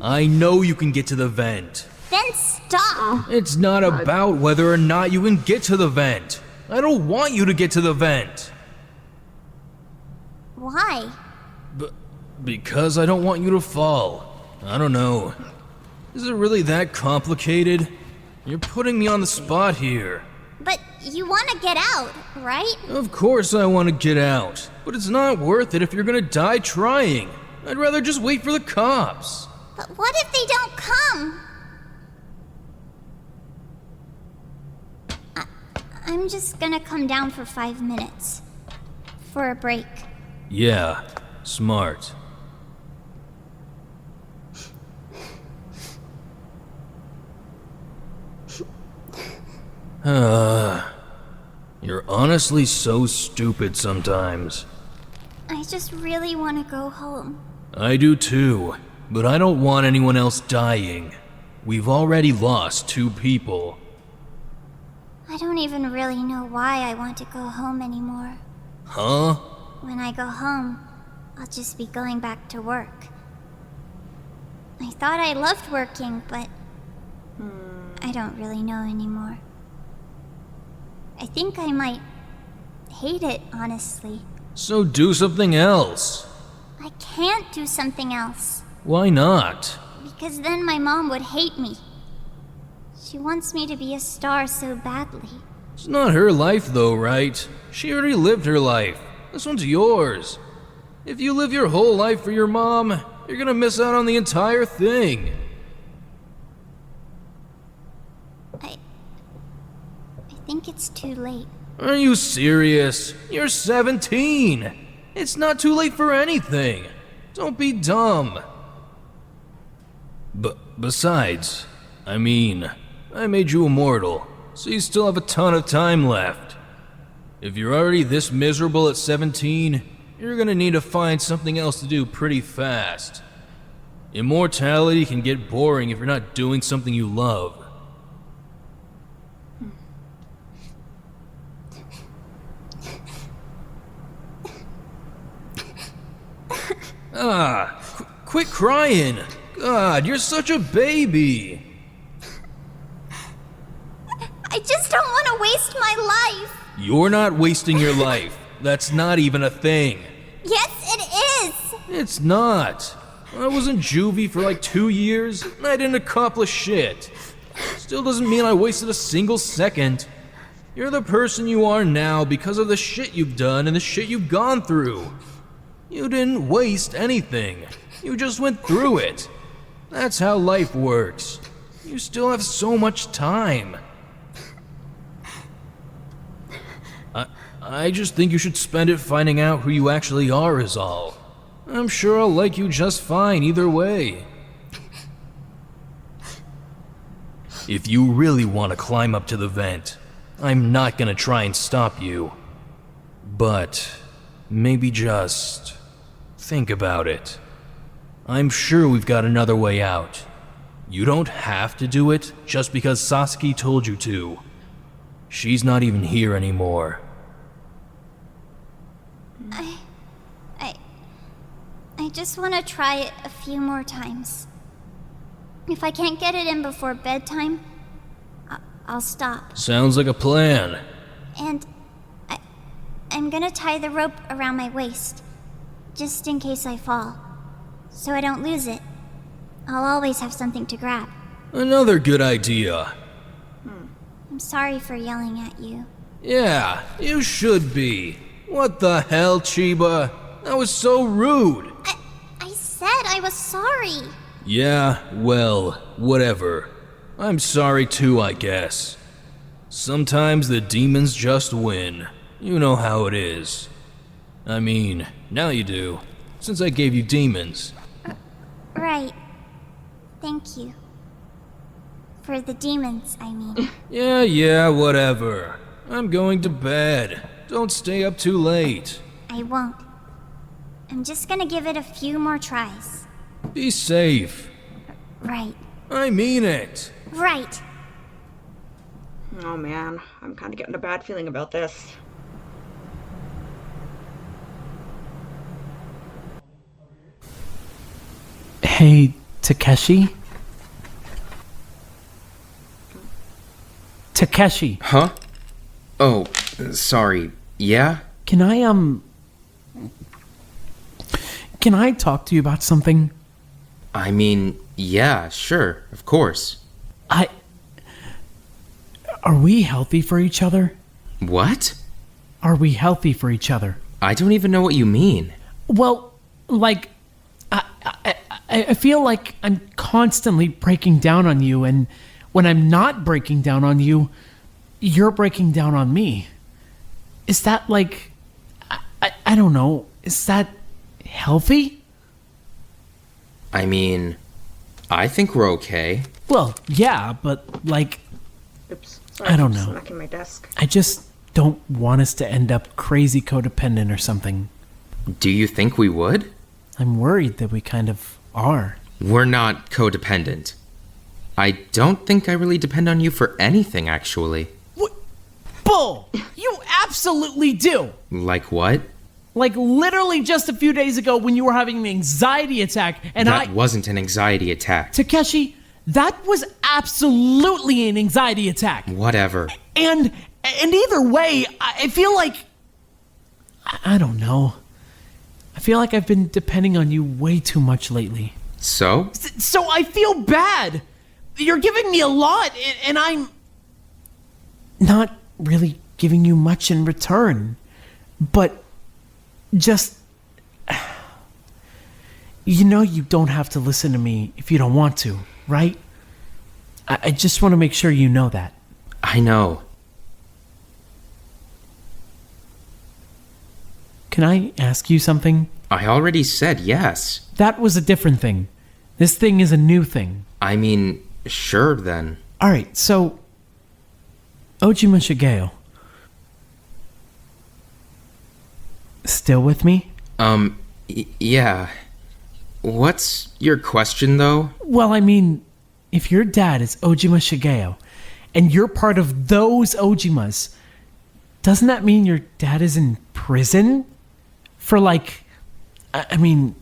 I know you can get to the vent. Then stop. It's not about whether or not you can get to the vent. I don't want you to get to the vent. Why? Because I don't want you to fall. I don't know. Is it really that complicated? You're putting me on the spot here. But you want to get out, right? Of course I want to get out. But it's not worth it if you're gonna die trying. I'd rather just wait for the cops. But what if they don't come? I'm just gonna come down for 5 minutes. For a break. Yeah, smart. You're honestly so stupid sometimes. I just really want to go home. I do too, but I don't want anyone else dying. We've already lost 2 people. I don't even really know why I want to go home anymore. Huh? When I go home, I'll just be going back to work. I thought I loved working, but I don't really know anymore. I think I might hate it, honestly. So do something else. I can't do something else. Why not? Because then my mom would hate me. She wants me to be a star so badly. It's not her life though, right? She already lived her life. This one's yours. If you live your whole life for your mom, you're gonna miss out on the entire thing. I think it's too late. Are you serious? You're 17. It's not too late for anything. Don't be dumb. Besides, I mean, I made you immortal, so you still have a ton of time left. If you're already this miserable at 17, you're gonna need to find something else to do pretty fast. Immortality can get boring if you're not doing something you love. Quit crying. God, you're such a baby. I just don't want to waste my life. You're not wasting your life. That's not even a thing. Yes, it is. It's not. I was in juvie for like 2 years, and I didn't accomplish shit. Still doesn't mean I wasted a single second. You're the person you are now because of the shit you've done and the shit you've gone through. You didn't waste anything. You just went through it. That's how life works. You still have so much time. I just think you should spend it finding out who you actually are is all. I'm sure I'll like you just fine either way. If you really want to climb up to the vent, I'm not gonna try and stop you. But maybe just think about it. I'm sure we've got another way out. You don't have to do it just because Sasaki told you to. She's not even here anymore. I just want to try it a few more times. If I can't get it in before bedtime, I'll stop. Sounds like a plan. And I'm gonna tie the rope around my waist, just in case I fall, so I don't lose it. I'll always have something to grab. Another good idea. I'm sorry for yelling at you. Yeah, you should be. What the hell, Chiba? That was so rude. I said I was sorry. Yeah, well, whatever. I'm sorry too, I guess. Sometimes the demons just win. You know how it is. I mean, now you do, since I gave you demons. Right. Thank you. For the demons, I mean. Yeah, whatever. I'm going to bed. Don't stay up too late. I won't. I'm just gonna give it a few more tries. Be safe. Right. I mean it. Right. Oh man, I'm kind of getting a bad feeling about this. Hey, Takeshi? Takeshi. Huh? Oh, sorry. Yeah? Can I talk to you about something? I mean, yeah, sure, of course. Are we healthy for each other? What? Are we healthy for each other? I don't even know what you mean. Well, like, I feel like I'm constantly breaking down on you, and when I'm not breaking down on you, you're breaking down on me. Is that like... I don't know. Is that healthy? I mean, I think we're okay. Well, yeah, but like... Oops. Sorry, I don't just know. smacking my desk. I just don't want us to end up crazy codependent or something. Do you think we would? I'm worried that we kind of are. We're not codependent. I don't think I really depend on you for anything, actually. What? Bull! You absolutely do! Like what? Like literally just a few days ago when you were having an anxiety attack and That wasn't an anxiety attack. Takeshi, that was absolutely an anxiety attack. Whatever. And either way, I feel like... I don't know. I feel like I've been depending on you way too much lately. So? So I feel bad. You're giving me a lot, and I'm not really giving you much in return. But just... You know you don't have to listen to me if you don't want to, right? I just want to make sure you know that. I know. Can I ask you something? I already said yes. That was a different thing. This thing is a new thing. I mean, sure then. Alright, so... Ojima Shigeo. Still with me? Yeah. What's your question, though? Well, I mean, if your dad is Ojima Shigeo, and you're part of those Ojimas, doesn't that mean your dad is in prison? For like... I mean,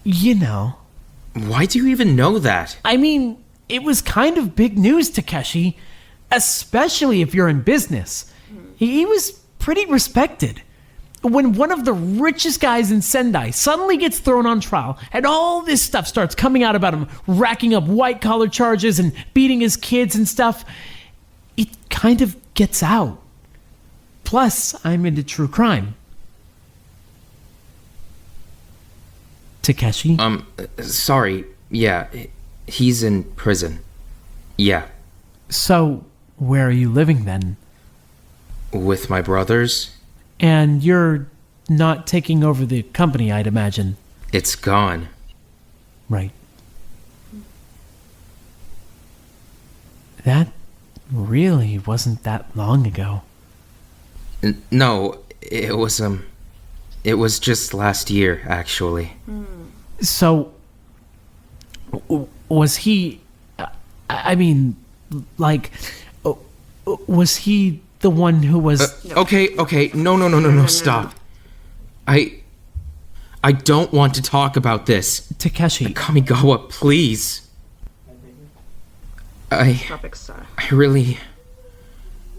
you know. Why do you even know that? I mean, it was kind of big news, Takeshi. Especially if you're in business. He was pretty respected. When one of the richest guys in Sendai suddenly gets thrown on trial and all this stuff starts coming out about him, racking up white-collar charges and beating his kids and stuff, it kind of gets out. Plus, I'm into true crime. Takeshi? Sorry. Yeah, he's in prison. Yeah. So, where are you living then? With my brothers. And you're not taking over the company, I'd imagine. It's gone. Right. That really wasn't that long ago. No, it was just last year, actually. So, was he... I mean, like... Was he the one who was... Okay, no, stop. I don't want to talk about this. Takeshi. Kamigawa, please. I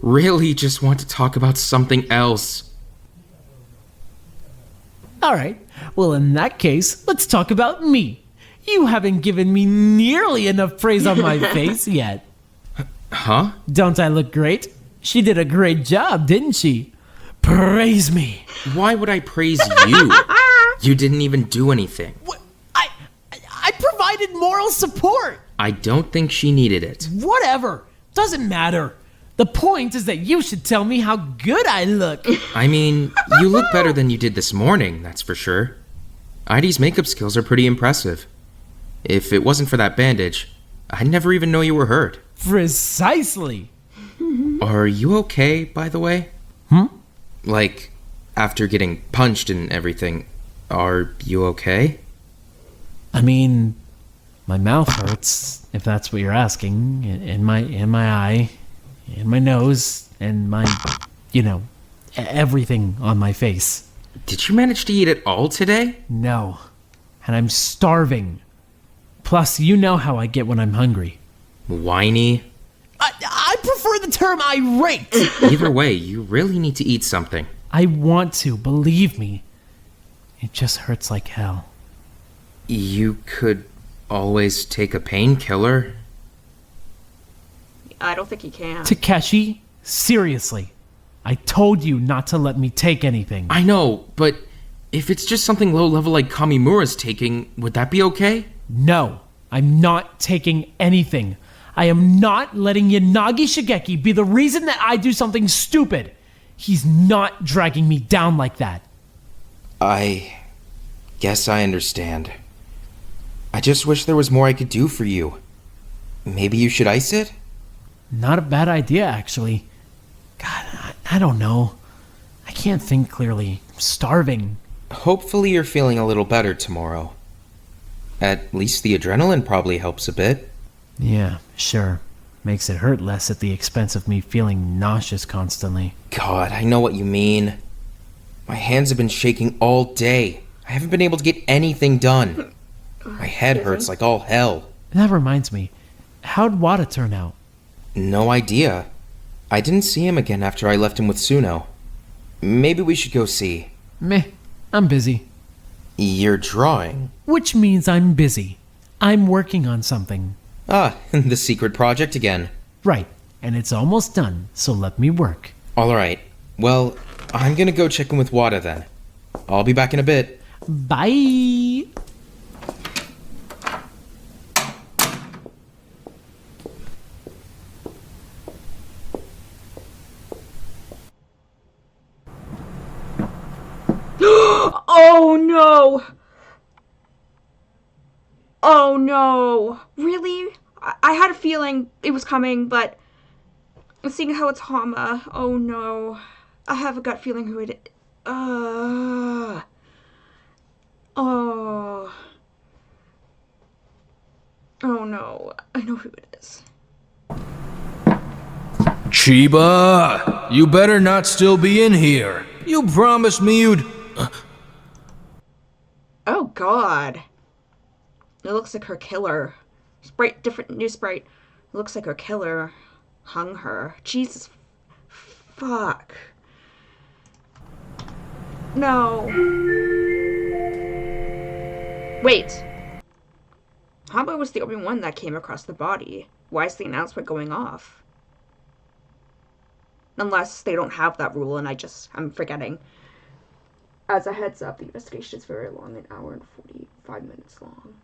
really just want to talk about something else. Alright, well in that case, let's talk about me. You haven't given me nearly enough praise on my face yet. Huh? Don't I look great? She did a great job, didn't she? Praise me. Why would I praise you? You didn't even do anything. I provided moral support. I don't think she needed it. Whatever. Doesn't matter. The point is that you should tell me how good I look. I mean, you look better than you did this morning, that's for sure. Idi's makeup skills are pretty impressive. If it wasn't for that bandage, I'd never even know you were hurt. Precisely. Are you okay, by the way? Like, after getting punched and everything, are you okay? I mean, my mouth hurts, if that's what you're asking. In my eye, in my nose, and my, everything on my face. Did you manage to eat it all today? No. And I'm starving. Plus, you know how I get when I'm hungry. Whiny? I prefer the term irate. Either way, you really need to eat something. I want to, believe me. It just hurts like hell. You could always take a painkiller. I don't think he can. Takeshi, seriously. I told you not to let me take anything. I know, but if it's just something low level like Kamimura's taking, would that be okay? No, I'm not taking anything. I am not letting Yanagi Shigeki be the reason that I do something stupid. He's not dragging me down like that. I guess I understand. I just wish there was more I could do for you. Maybe you should ice it? Not a bad idea, actually. God, I don't know. I can't think clearly. I'm starving. Hopefully you're feeling a little better tomorrow. At least the adrenaline probably helps a bit. Yeah, sure. Makes it hurt less at the expense of me feeling nauseous constantly. God, I know what you mean. My hands have been shaking all day. I haven't been able to get anything done. My head hurts like all hell. That reminds me. How'd Wada turn out? No idea. I didn't see him again after I left him with Suno. Maybe we should go see. Meh, I'm busy. You're drawing? Which means I'm busy. I'm working on something. Ah, the secret project again. Right, and it's almost done, so let me work. Alright, well, I'm gonna go check in with Wada then. I'll be back in a bit. Bye! Oh no! Oh no! Really? I had a feeling it was coming, but seeing how it's Hama, oh no. I have a gut feeling who it is. Oh. Oh no. I know who it is. Chiba! You better not still be in here. You promised me you'd... Oh god. It looks like her killer. Sprite, different new sprite. It looks like her killer hung her. Jesus. Fuck. No. Wait. Hama was the only one that came across the body. Why is the announcement going off? Unless they don't have that rule and I'm forgetting. As a heads up, the investigation is very long, an hour and 45 minutes long.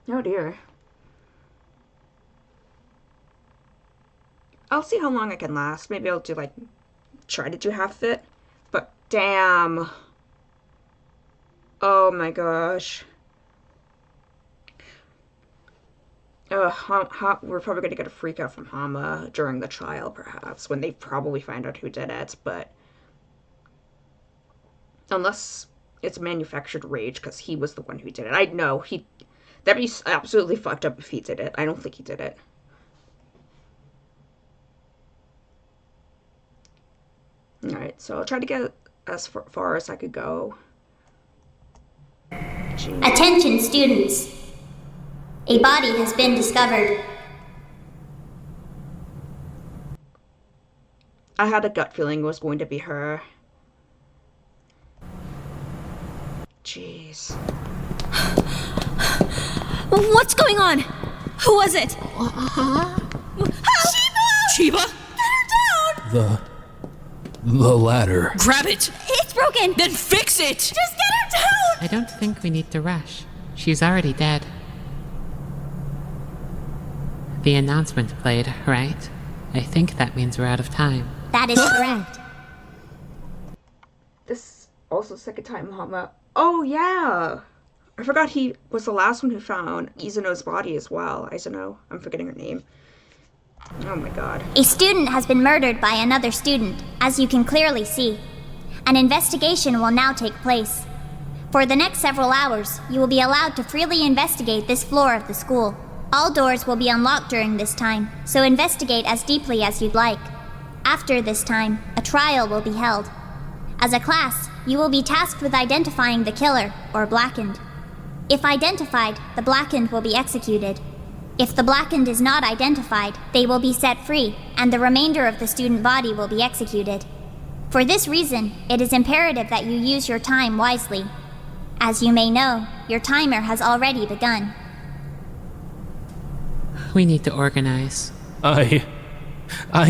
Oh dear. I'll see how long I can last. Maybe I'll do try to do half of it. But damn. Oh my gosh. We're probably going to get a freak out from Hama during the trial, perhaps, when they probably find out who did it, but... Unless it's manufactured rage, because he was the one who did it. I know, that'd be absolutely fucked up if he did it. I don't think he did it. Alright, so I'll try to get as far as I could go. Jeez. Attention, students. A body has been discovered. I had a gut feeling it was going to be her. Jeez. What's going on? Who was it? Chiba? Get her down! The ladder. Grab it! It's broken! Then fix it! Just get her down! I don't think we need to rush. She's already dead. The announcement played, right? I think that means we're out of time. That is correct. This also second time Hama. Oh yeah! I forgot he was the last one who found Izuno's body as well. Izuno. I'm forgetting her name. Oh my god. A student has been murdered by another student, as you can clearly see. An investigation will now take place. For the next several hours, you will be allowed to freely investigate this floor of the school. All doors will be unlocked during this time, so investigate as deeply as you'd like. After this time, a trial will be held. As a class, you will be tasked with identifying the killer, or blackened. If identified, the blackened will be executed. If the blackened is not identified, they will be set free, and the remainder of the student body will be executed. For this reason, it is imperative that you use your time wisely. As you may know, your timer has already begun. We need to organize. I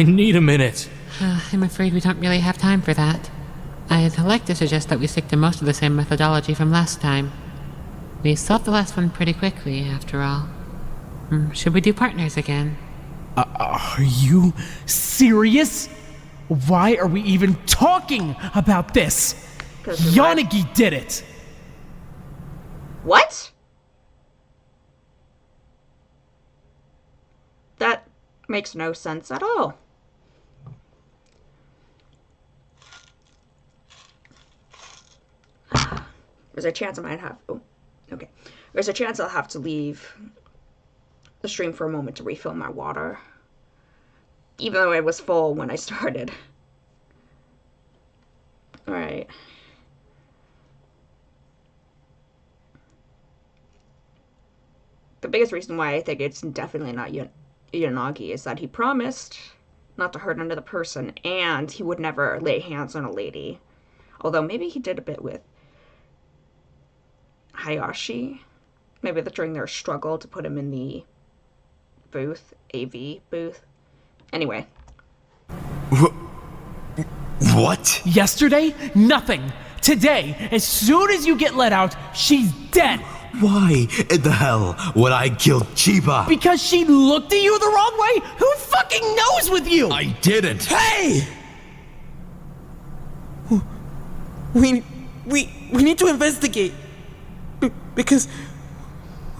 need a minute. I'm afraid we don't really have time for that. I'd like to suggest that we stick to most of the same methodology from last time. We solved the last one pretty quickly, after all. Should we do partners again? Are you serious? Why are we even talking about this? Yanagi did it! What? That makes no sense at all. There's a chance I might have... Oh, okay. There's a chance I'll have to leave the stream for a moment to refill my water. Even though it was full when I started. Alright. The biggest reason why I think it's definitely not Yanagi is that he promised not to hurt another person, and he would never lay hands on a lady. Although maybe he did a bit with Hayashi. Maybe during their struggle to put him in the booth, AV booth. Anyway. What? Yesterday, nothing. Today, as soon as you get let out, she's dead. Why in the hell would I kill Chiba? Because she looked at you the wrong way? Who fucking knows with you? I didn't. Hey! We need to investigate. Because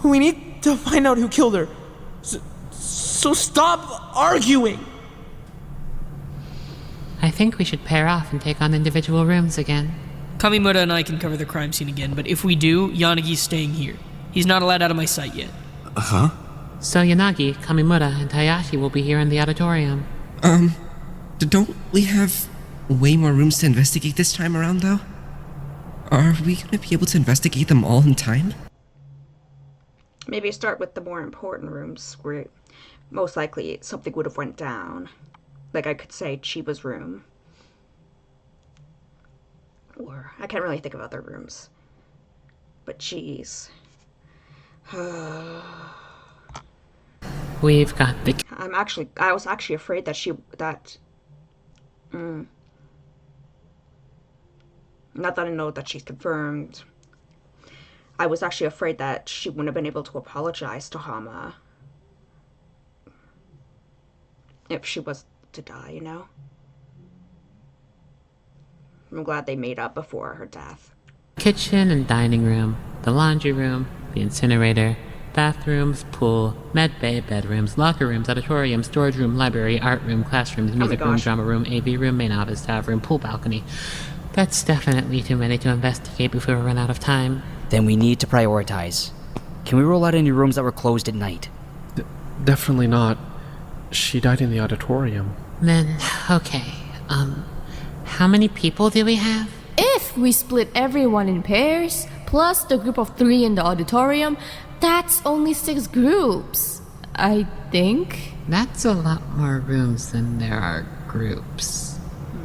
we need to find out who killed her. So stop arguing. I think we should pair off and take on individual rooms again. Kamimura and I can cover the crime scene again, but if we do, Yanagi's staying here. He's not allowed out of my sight yet. Huh? So Yanagi, Kamimura, and Hayashi will be here in the auditorium. Don't we have way more rooms to investigate this time around, though? Are we gonna be able to investigate them all in time? Maybe start with the more important rooms where most likely something would have went down. Like I could say Chiba's room. Or I can't really think of other rooms. But geez. We've got the... I was actually afraid that not that I know that she's confirmed. I was actually afraid that she wouldn't have been able to apologize to Hama. If she was to die, you know? I'm glad they made up before her death. kitchen and dining room, the laundry room, the incinerator, bathrooms, pool, med bay, bedrooms, locker rooms, auditorium, storage room, library, art room, classrooms, music room, drama room, AV room, main office, staff room, pool balcony. That's definitely too many to investigate before we run out of time. Then we need to prioritize. Can we rule out any rooms that were closed at night? Definitely not. She died in the auditorium. Then, okay, how many people do we have? If we split everyone in pairs, plus the group of 3 in the auditorium, that's only 6 groups, I think. That's a lot more rooms than there are groups.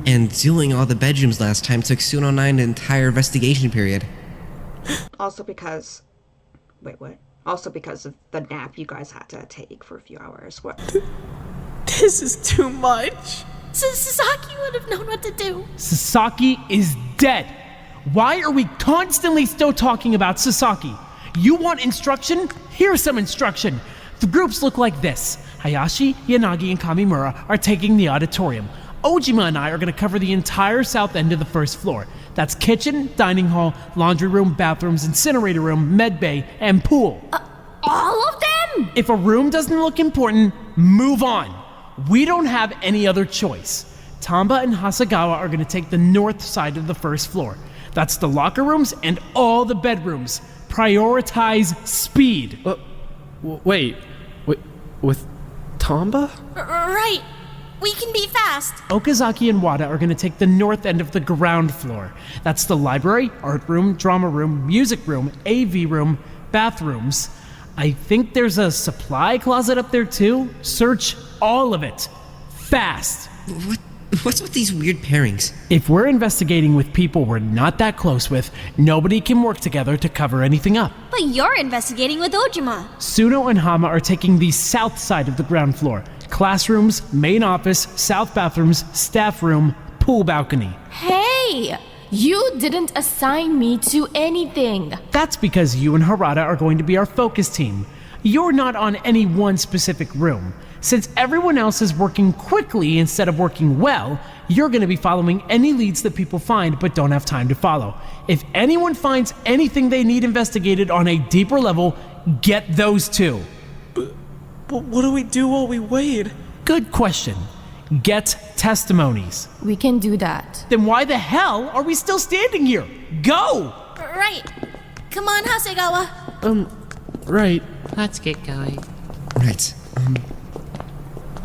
And doing all the bedrooms last time took Suno 9 an entire investigation period. Also because... Wait, what? Also because of the nap you guys had to take for a few hours. What? This is too much. Sasaki would have known what to do. Sasaki is dead. Why are we constantly still talking about Sasaki? You want instruction? Here's some instruction. The groups look like this. Hayashi, Yanagi, and Kamimura are taking the auditorium. Ojima and I are going to cover the entire south end of the first floor. That's kitchen, dining hall, laundry room, bathrooms, incinerator room, med bay, and pool. All of them? If a room doesn't look important, move on. We don't have any other choice. Tamba and Hasagawa are going to take the north side of the first floor. That's the locker rooms and all the bedrooms. Prioritize speed. Wait, with Tamba? Right. We can be fast. Okazaki and Wada are going to take the north end of the ground floor. That's the library, art room, drama room, music room, AV room, bathrooms. I think there's a supply closet up there too. Search all of it. Fast. What's with these weird pairings? If we're investigating with people we're not that close with, nobody can work together to cover anything up. But you're investigating with Ojima. Suno and Hama are taking the south side of the ground floor. Classrooms, main office, south bathrooms, staff room, pool balcony. Hey! You didn't assign me to anything. That's because you and Harada are going to be our focus team. You're not on any one specific room. Since everyone else is working quickly instead of working well, you're going to be following any leads that people find but don't have time to follow. If anyone finds anything they need investigated on a deeper level, get those too. But what do we do while we wait? Good question. Get testimonies. We can do that. Then why the hell are we still standing here? Go! Right. Come on, Hasegawa. Right. Let's get going. Right.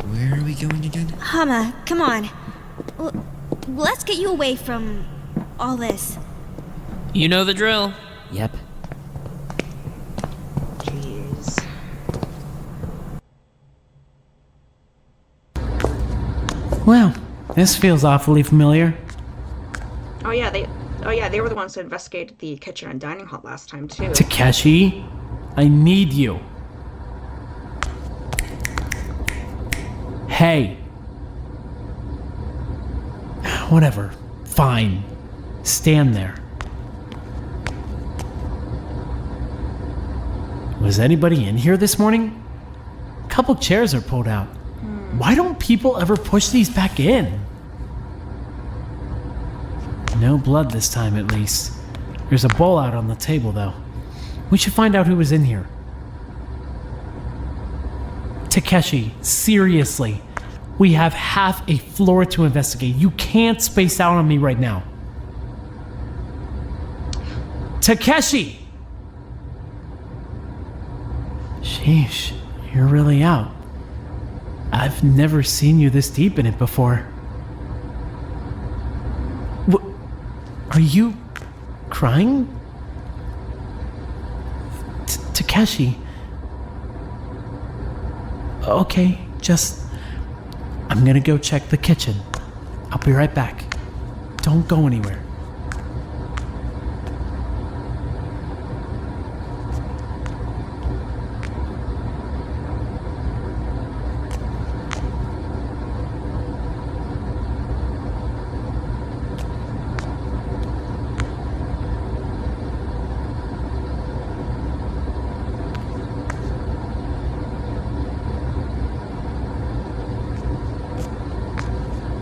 Where are we going again? Hama, come on. Let's get you away from all this. You know the drill. Yep. Jeez. Well, this feels awfully familiar. Oh yeah, they were the ones who investigated the kitchen and dining hall last time too. Takeshi, I need you. Hey. Whatever. Fine. Stand there. Was anybody in here this morning? A couple chairs are pulled out. Why don't people ever push these back in? No blood this time, at least. There's a bowl out on the table, though. We should find out who was in here. Takeshi, seriously. We have half a floor to investigate. You can't space out on me right now. Takeshi! Sheesh, you're really out. I've never seen you this deep in it before. Are you crying? Takeshi. Okay, I'm gonna go check the kitchen. I'll be right back. Don't go anywhere.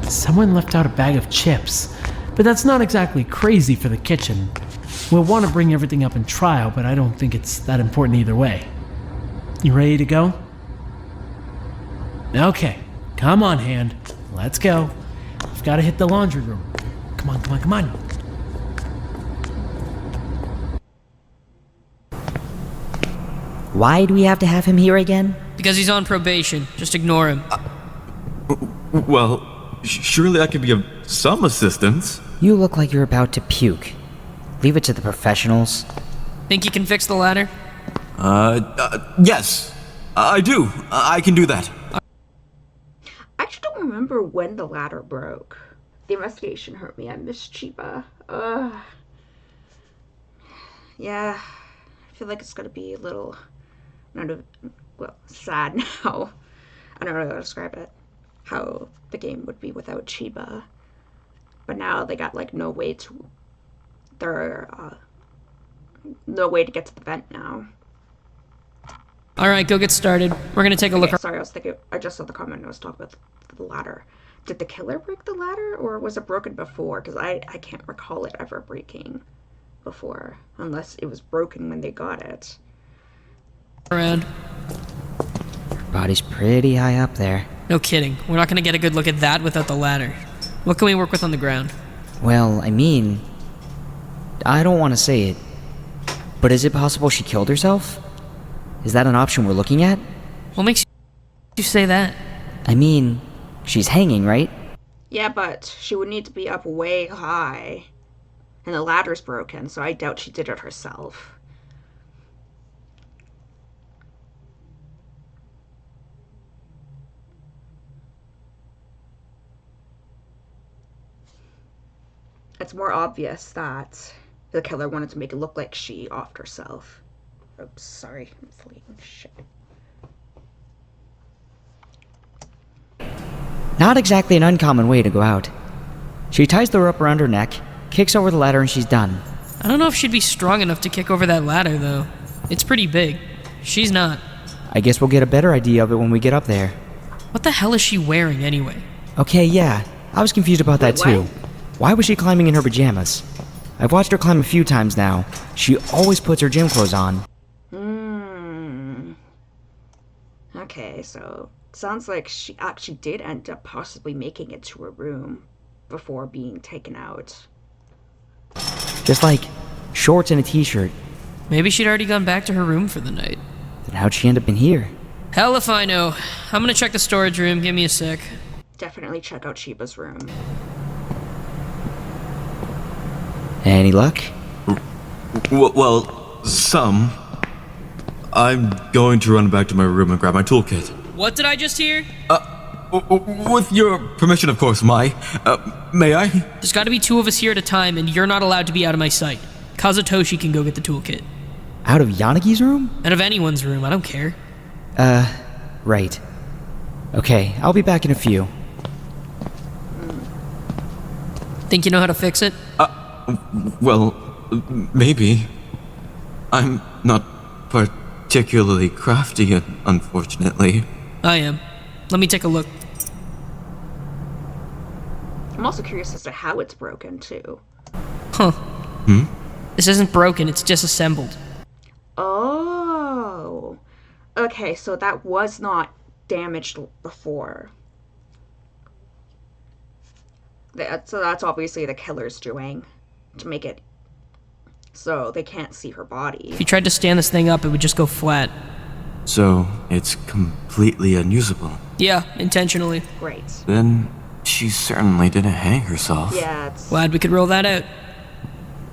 Someone left out a bag of chips, but that's not exactly crazy for the kitchen. We'll want to bring everything up in trial, but I don't think it's that important either way. You ready to go? Okay, come on, Hand. Let's go. We've got to hit the laundry room. Come on, come on, come on. Why do we have to have him here again? Because he's on probation. Just ignore him. Well, surely I could be of some assistance. You look like you're about to puke. Leave it to the professionals. Think you can fix the ladder? Yes. I do. I can do that. I actually don't remember when the ladder broke. The investigation hurt me. I miss Chiba. Yeah. I feel like it's gonna be a little, sad now. I don't know how to describe it. How the game would be without Chiba. But now they got no way to get to the vent now. Alright, go get started. We're gonna take a look. Sorry, I just saw the comment I was talking about the ladder. Did the killer break the ladder, or was it broken before? Because I can't recall it ever breaking before, unless it was broken when they got it. Around. Body's pretty high up there. No kidding. We're not gonna get a good look at that without the ladder. What can we work with on the ground? Well, I mean, I don't want to say it, but is it possible she killed herself? Is that an option we're looking at? What makes you say that? I mean, she's hanging, right? Yeah, but she would need to be up way high. And the ladder's broken, so I doubt she did it herself. It's more obvious that the killer wanted to make it look like she offed herself. Oops, sorry. I'm fleeing. Shit. Not exactly an uncommon way to go out. She ties the rope around her neck, kicks over the ladder, and she's done. I don't know if she'd be strong enough to kick over that ladder, though. It's pretty big. She's not. I guess we'll get a better idea of it when we get up there. What the hell is she wearing anyway? Okay, yeah. I was confused about that too. Why was she climbing in her pajamas? I've watched her climb a few times now. She always puts her gym clothes on. Okay, so sounds like she actually did end up possibly making it to her room before being taken out. Just like shorts and a t-shirt. Maybe she'd already gone back to her room for the night. Then how'd she end up in here? Hell if I know. I'm gonna check the storage room. Give me a sec. Definitely check out Chiba's room. Any luck? Well, some. I'm going to run back to my room and grab my toolkit. What did I just hear? With your permission, of course, Mai. May I? There's gotta be 2 of us here at a time, and you're not allowed to be out of my sight. Kazutoshi can go get the toolkit. Out of Yanagi's room? Out of anyone's room, I don't care. Right. Okay, I'll be back in a few. Think you know how to fix it? Well, maybe. I'm not particularly crafty, unfortunately. I am. Let me take a look. I'm also curious as to how it's broken, too. Huh. This isn't broken, it's disassembled. Oh. Okay, so that was not damaged before. So that's obviously the killer's doing to make it so they can't see her body. If you tried to stand this thing up, it would just go flat. So, it's completely unusable. Yeah, intentionally. Great. Then, she certainly didn't hang herself. Yeah, it's... Glad we could roll that out.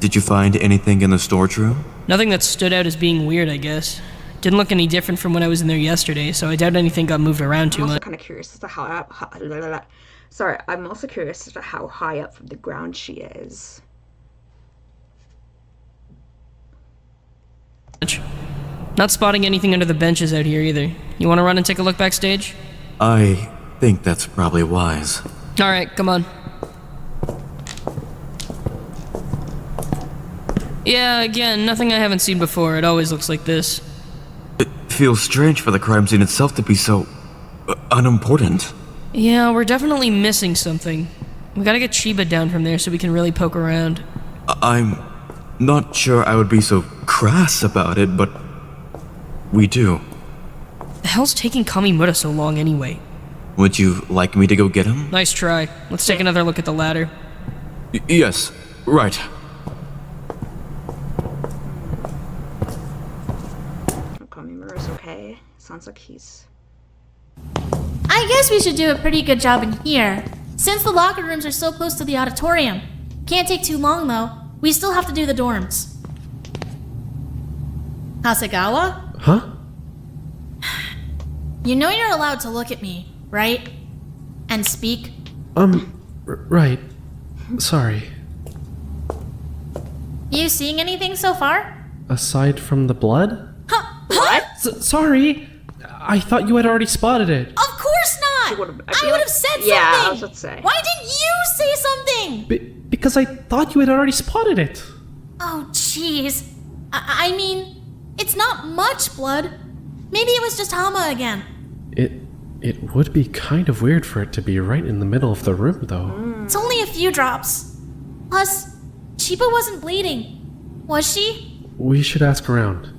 Did you find anything in the storage room? Nothing that stood out as being weird, I guess. Didn't look any different from when I was in there yesterday, so I doubt anything got moved around too I'm also much. kind of curious as to sorry, I'm also curious as to how high up from the ground she is. Not spotting anything under the benches out here either. You want to run and take a look backstage? I think that's probably wise. Alright, come on. Yeah, again, nothing I haven't seen before. It always looks like this. It feels strange for the crime scene itself to be so unimportant. Yeah, we're definitely missing something. We gotta get Chiba down from there so we can really poke around. I'm not sure I would be so crass about it, but we do. The hell's taking Kamimura so long anyway? Would you like me to go get him? Nice try. Let's take another look at the ladder. Yes, right. Kamimura's okay. Sounds like he's... I guess we should do a pretty good job in here. Since the locker rooms are so close to the auditorium. Can't take too long though. We still have to do the dorms. Hasegawa? Huh? You know you're allowed to look at me, right? And speak? Right. Sorry. You seeing anything so far? Aside from the blood? Huh? What? Sorry. I thought you had already spotted it. Of course not! I would have said something! Yeah, I was about to say. Why didn't you say something? Because I thought you had already spotted it. Oh, jeez. I mean, it's not much blood. Maybe it was just Hama again. It would be kind of weird for it to be right in the middle of the room, though. It's only a few drops. Plus, Chiba wasn't bleeding. Was she? We should ask around.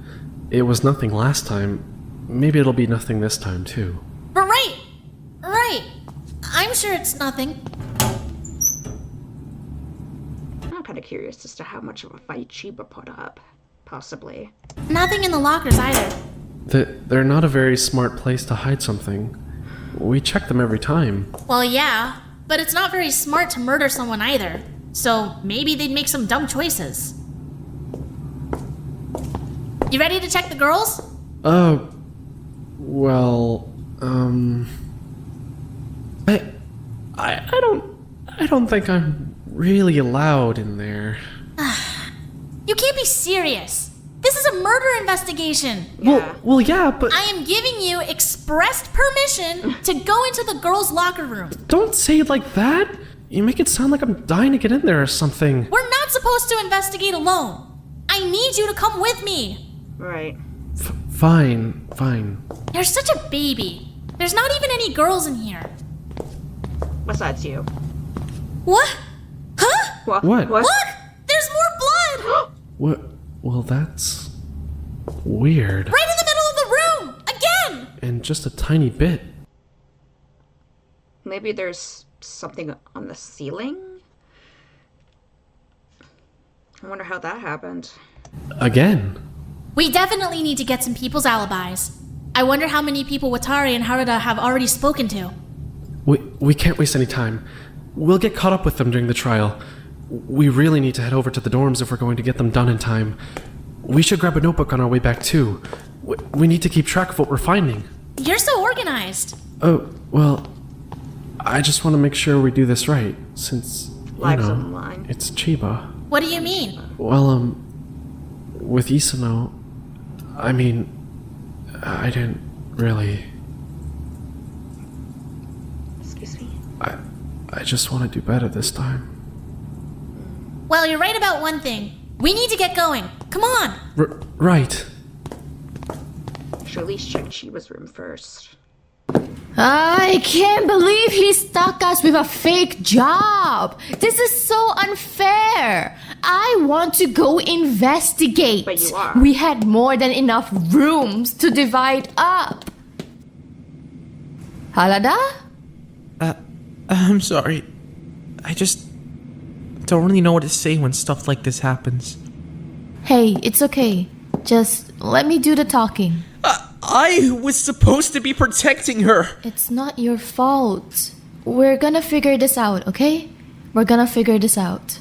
It was nothing last time. Maybe it'll be nothing this time, too. But right. I'm sure it's nothing. I'm kind of curious as to how much of a fight Chiba put up. Possibly. Nothing in the lockers either. They're not a very smart place to hide something. We check them every time. Well, yeah, but it's not very smart to murder someone either. So maybe they'd make some dumb choices. You ready to check the girls? Well, I don't think I'm really allowed in there. You can't be serious. This is a murder investigation. Well, yeah, but... I am giving you expressed permission to go into the girls' locker room. Don't say it like that. You make it sound like I'm dying to get in there or something. We're not supposed to investigate alone. I need you to come with me. Right. Fine, fine. You're such a baby. There's not even any girls in here. Besides you. What? Huh? What? Look! There's more blood! What? Well, that's weird. Right in the middle of the room! Again! And just a tiny bit. Maybe there's something on the ceiling? I wonder how that happened. Again. We definitely need to get some people's alibis. I wonder how many people Watari and Harada have already spoken to. We can't waste any time. We'll get caught up with them during the trial. We really need to head over to the dorms if we're going to get them done in time. We should grab a notebook on our way back too. We need to keep track of what we're finding. You're so organized. Oh, well, I just want to make sure we do this right, since, Lives on the line. it's Chiba. What do you mean? Well, with Isano, I mean, I didn't really... Excuse me? I just want to do better this time. Well, you're right about one thing. We need to get going. Come on! Right. Should at least check Chiba's room first. I can't believe he stuck us with a fake job. This is so unfair. I want to go investigate. But you are. We had more than enough rooms to divide up. Harada? I'm sorry. I just don't really know what to say when stuff like this happens. Hey, it's okay. Just let me do the talking. I was supposed to be protecting her. It's not your fault. We're gonna figure this out, okay? We're gonna figure this out.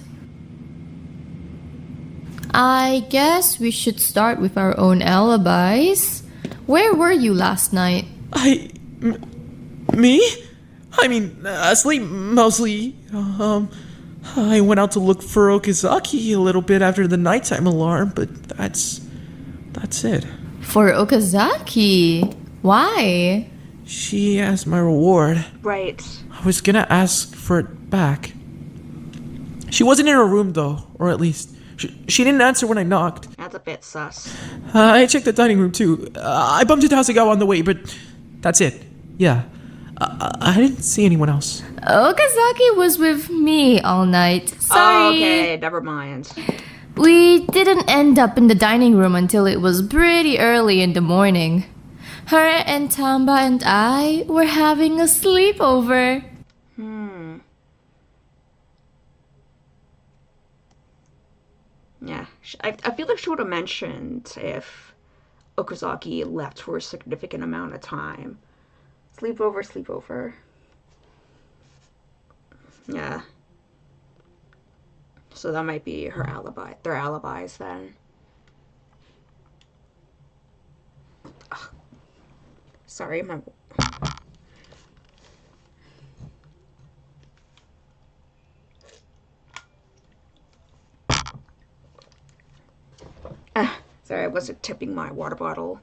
I guess we should start with our own alibis. Where were you last night? Me? I mean, asleep mostly. I went out to look for Okazaki a little bit after the nighttime alarm, but that's it. For Okazaki? Why? She asked my reward. Right. I was gonna ask for it back. She wasn't in her room though, or at least she didn't answer when I knocked. That's a bit sus. I checked the dining room too. I bumped into Hasegawa on the way, but that's it. Yeah. I didn't see anyone else. Okazaki was with me all night. Sorry. Oh, okay, never mind. We didn't end up in the dining room until it was pretty early in the morning. Her and Tamba and I were having a sleepover. Yeah, I feel like she would have mentioned if Okazaki left for a significant amount of time. Sleepover. Yeah. So that might be her alibi. Their alibis then. Ugh. Sorry, my... Sorry, I wasn't tipping my water bottle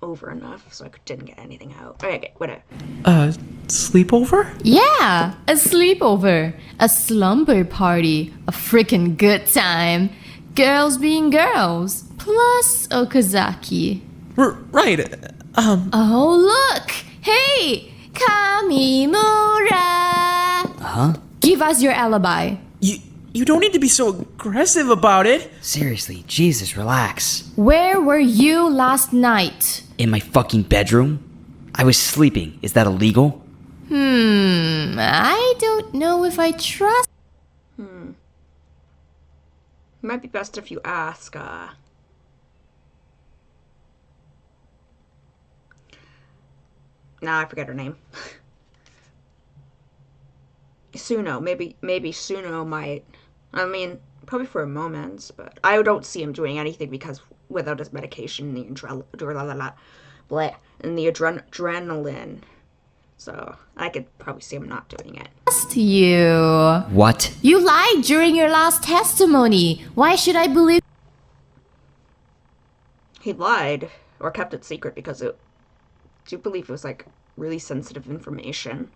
over enough, so I didn't get anything out. Okay, whatever. Sleepover? Yeah, a sleepover. A slumber party. A freaking good time. Girls being girls. Plus Okazaki. Right. Oh, look! Hey! Kamimura! Huh? Give us your alibi. You don't need to be so aggressive about it. Seriously, Jesus, relax. Where were you last night? In my fucking bedroom? I was sleeping. Is that illegal? I don't know if I trust... It might be best if you ask, Nah, I forget her name. Suno. Maybe Suno might... I mean, probably for a moment, but I don't see him doing anything because without his medication, the adrenaline. So I could probably see him not doing it. Trust you. What? You lied during your last testimony. Why should I believe... He lied or kept it secret because do you believe it was like really sensitive information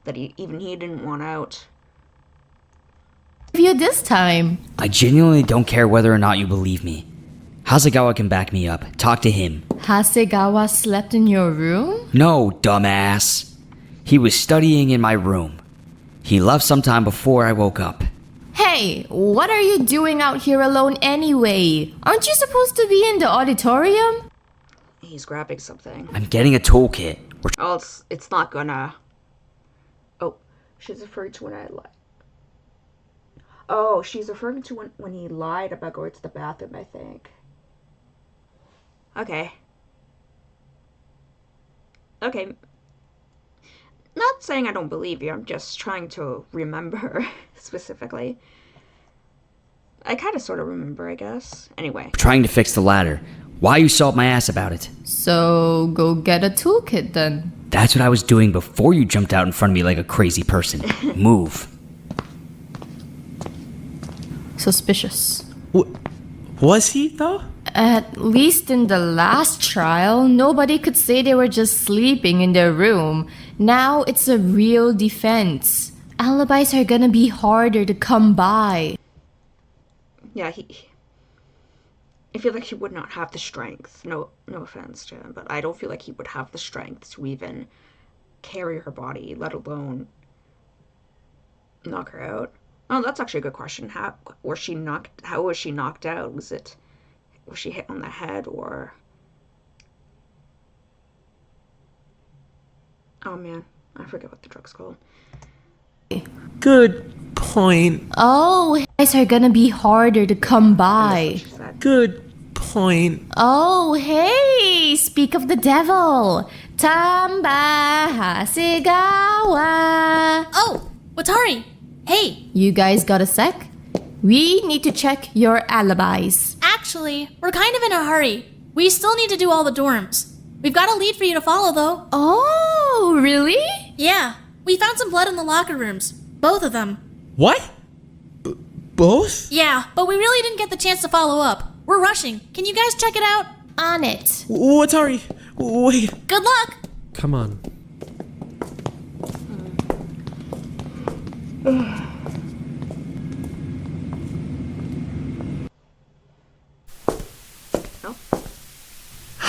that he didn't want out. You this time. I genuinely don't care whether or not you believe me. Hasegawa can back me up. Talk to him. Hasegawa slept in your room? No, dumbass. He was studying in my room. He left sometime before I woke up. Hey, what are you doing out here alone anyway? Aren't you supposed to be in the auditorium? He's grabbing something. I'm getting a toolkit. Oh, it's not gonna... Oh, she's referring to when I lied. Oh, she's referring to when he lied about going to the bathroom, I think. Okay. Okay. Not saying I don't believe you, I'm just trying to remember specifically. I kind of sort of remember, I guess. Anyway. Trying to fix the ladder. Why you salt my ass about it? So, go get a toolkit then. That's what I was doing before you jumped out in front of me like a crazy person. Move. Suspicious. Was he, though? At least in the last trial, nobody could say they were just sleeping in their room. Now it's a real defense. Alibis are gonna be harder to come by. Yeah, I feel like he would not have the strength. No offense to him, but I don't feel like he would have the strength to even carry her body, let alone knock her out. Oh, that's actually a good question. How was she knocked out? Was she hit on the head or... Oh man, I forget what the drug's called. Good point. Oh, guys are gonna be harder to come by. Good point. Oh, hey! Speak of the devil. Tamba Hasegawa. Oh, Watari! Hey! You guys got a sec? We need to check your alibis. Actually, we're kind of in a hurry. We still need to do all the dorms. We've got a lead for you to follow, though. Oh, really? Yeah, we found some blood in the locker rooms. Both of them. What? Both? Yeah, but we really didn't get the chance to follow up. We're rushing. Can you guys check it out? On it. Watari, wait. Good luck! Come on.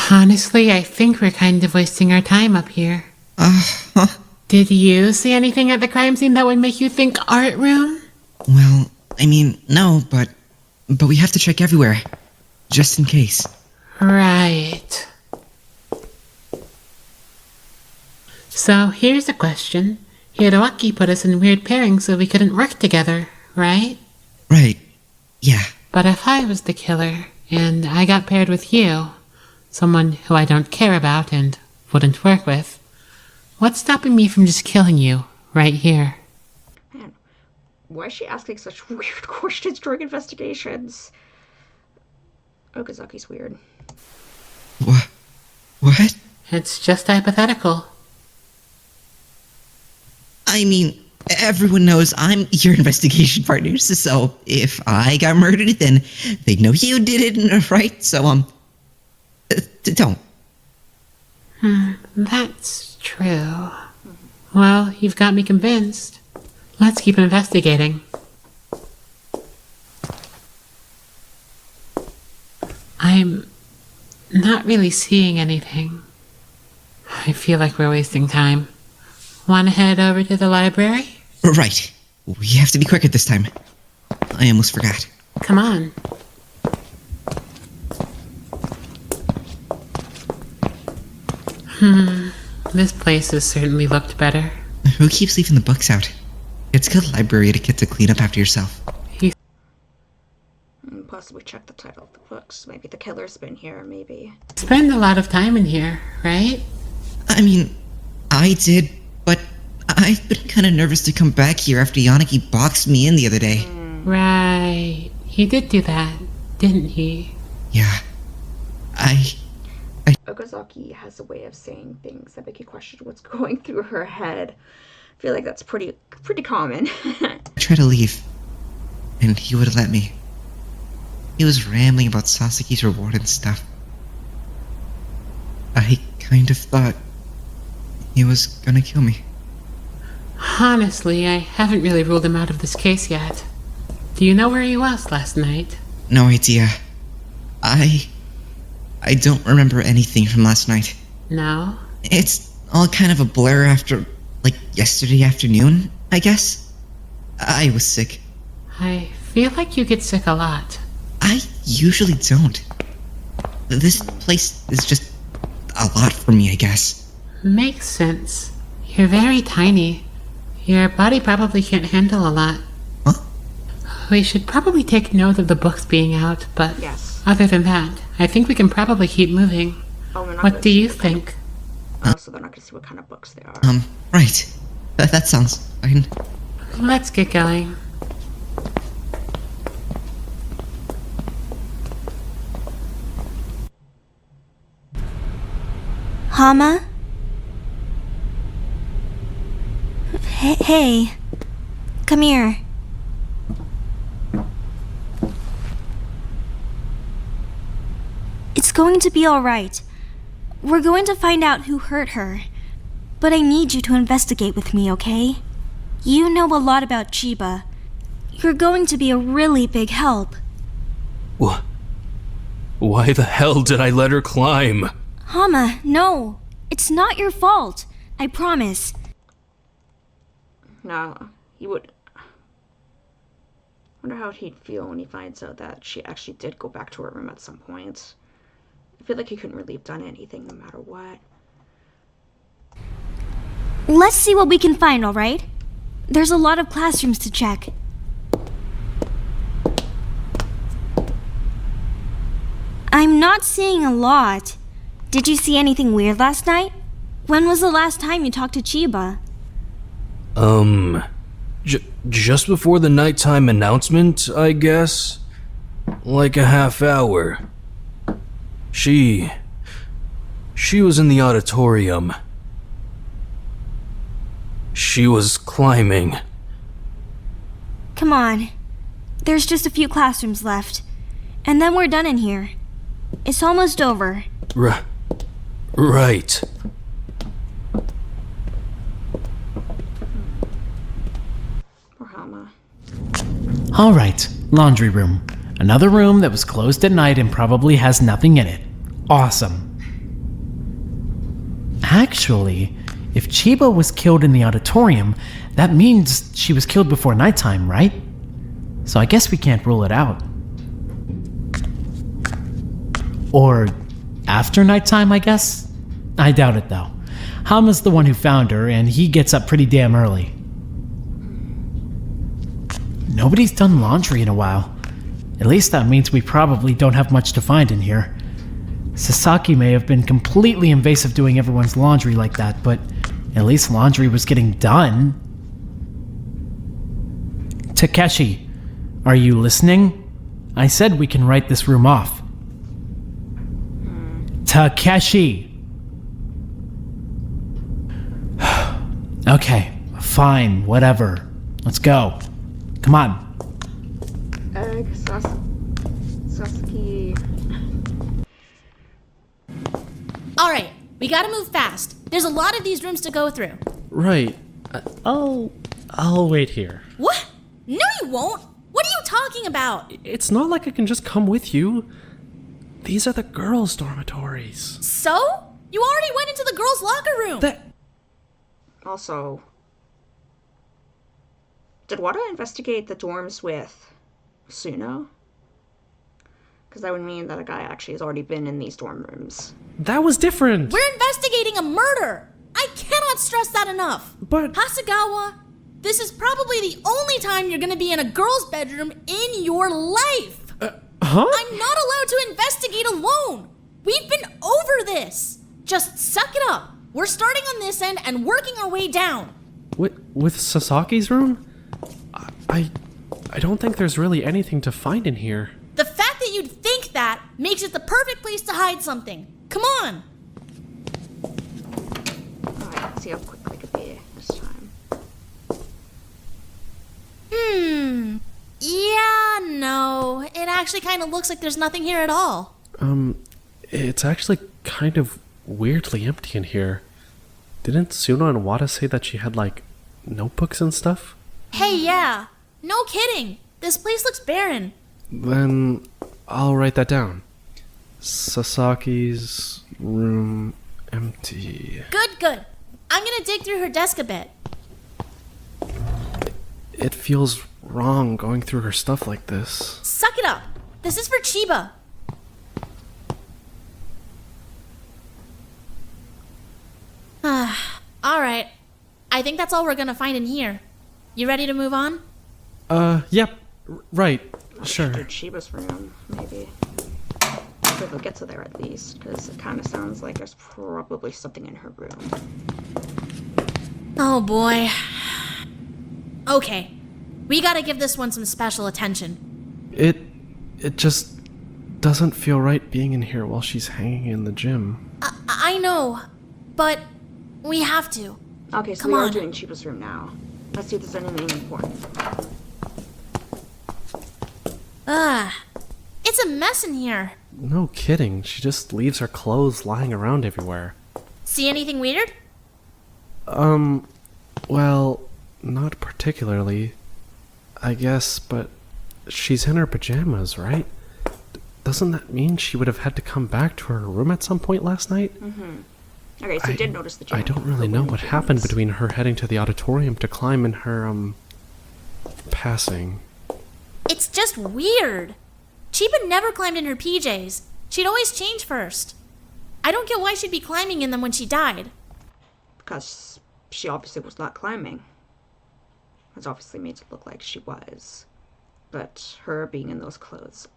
Honestly, I think we're kind of wasting our time up here. Did you see anything at the crime scene that would make you think art room? Well, I mean, no, but we have to check everywhere. Just in case. Right. So, here's a question. Hiroaki put us in weird pairings so we couldn't work together, right? Right. Yeah. But if I was the killer, and I got paired with you, someone who I don't care about and wouldn't work with, what's stopping me from just killing you right here? Man, why is she asking such weird questions during investigations? Okazaki's weird. What? It's just hypothetical. I mean, everyone knows I'm your investigation partner, so if I got murdered, then they'd know you did it, right? So, don't. That's true. Well, you've got me convinced. Let's keep investigating. I'm not really seeing anything. I feel like we're wasting time. Want to head over to the library? Right. We have to be quicker this time. I almost forgot. Come on. This place has certainly looked better. Who keeps leaving the books out? It's good library etiquette to clean up after yourself. Possibly check the title of the books. Maybe the killer's been here, maybe. Spend a lot of time in here, right? I mean, I did, but I've been kind of nervous to come back here after Yanagi boxed me in the other day. Right. He did do that, didn't he? Yeah. Okazaki has a way of saying things that make you question what's going through her head. I feel like that's pretty common. I tried to leave, and he wouldn't let me. He was rambling about Sasaki's reward and stuff. I kind of thought he was gonna kill me. Honestly, I haven't really ruled him out of this case yet. Do you know where he was last night? No idea. I I don't remember anything from last night. No? It's all kind of a blur after, yesterday afternoon, I guess. I was sick. I feel like you get sick a lot. I usually don't. This place is just a lot for me, I guess. Makes sense. You're very tiny. Your body probably can't handle a lot. Huh? We should probably take note of the books being out, but Yes. other than that, I think we can probably keep moving. Oh, we're not What gonna do see you what kind think? so they're not going to see what kind of books they are. Right. That sounds fine. Let's get going. Hama? Hey. Come here. It's going to be alright. We're going to find out who hurt her. But I need you to investigate with me, okay? You know a lot about Chiba. You're going to be a really big help. What? Why the hell did I let her climb? Hama, no. It's not your fault. I promise. No, he would. Wonder how he'd feel when he finds out that she actually did go back to her room at some point. I feel like he couldn't really have done anything no matter what. Let's see what we can find, alright? There's a lot of classrooms to check. I'm not seeing a lot. Did you see anything weird last night? When was the last time you talked to Chiba? Just before the nighttime announcement, I guess? Like a half hour. She was in the auditorium. She was climbing. Come on. There's just a few classrooms left. And then we're done in here. It's almost over. Right. Poor Hama. Alright, laundry room. Another room that was closed at night and probably has nothing in it. Awesome. Actually, if Chiba was killed in the auditorium, that means she was killed before nighttime, right? So I guess we can't rule it out. Or after nighttime, I guess? I doubt it, though. Hama's the one who found her, and he gets up pretty damn early. Nobody's done laundry in a while. At least that means we probably don't have much to find in here. Sasaki may have been completely invasive doing everyone's laundry like that, but at least laundry was getting done. Takeshi, are you listening? I said we can write this room off. Takeshi! Okay, fine, whatever. Let's go. Come on. Sasuke. Alright, we gotta move fast. There's a lot of these rooms to go through. Right. I'll wait here. What? No, you won't! What are you talking about? It's not like I can just come with you. These are the girls' dormitories. So? You already went into the girls' locker room! Also, did Wada investigate the dorms with Suno? Because that would mean that a guy actually has already been in these dorm rooms. That was different! We're investigating a murder! I cannot stress that enough! But... Hasegawa, this is probably the only time you're gonna be in a girl's bedroom in your life! Huh? I'm not allowed to investigate alone! We've been over this! Just suck it up! We're starting on this end and working our way down! With Sasaki's room? I don't think there's really anything to find in here. The fact that you'd think that makes it the perfect place to hide something. Come on! Alright, let's see how quick I could be this time. Yeah, no. It actually kind of looks like there's nothing here at all. It's actually kind of weirdly empty in here. Didn't Suno and Wada say that she had, notebooks and stuff? Hey, yeah. No kidding. This place looks barren. Then I'll write that down. Sasaki's room empty. Good. I'm gonna dig through her desk a bit. It feels wrong going through her stuff like this. Suck it up. This is for Chiba. Alright. I think that's all we're gonna find in here. You ready to move on? Yep. Right. Sure. Do Chiba's room, maybe. Maybe we'll get to there at least, because it kind of sounds like there's probably something in her room. Oh boy. Okay. We gotta give this one some special attention. It just doesn't feel right being in here while she's hanging in the gym. I know, but we have to. Okay, so Come we are on. doing Chiba's room now. Let's see if there's anything important. It's a mess in here. No kidding. She just leaves her clothes lying around everywhere. See anything weird? Well, not particularly, I guess, but she's in her pajamas, right? Doesn't that mean she would have had to come back to her room at some point last night? Mm-hmm. Okay, so you did notice the gym. I don't really know what happened between her heading to the auditorium to climb and her, passing. It's just weird. Chiba never climbed in her PJs. She'd always change first. I don't get why she'd be climbing in them when she died. Because she obviously was not climbing. It's obviously made to look like she was. But her being in those clothes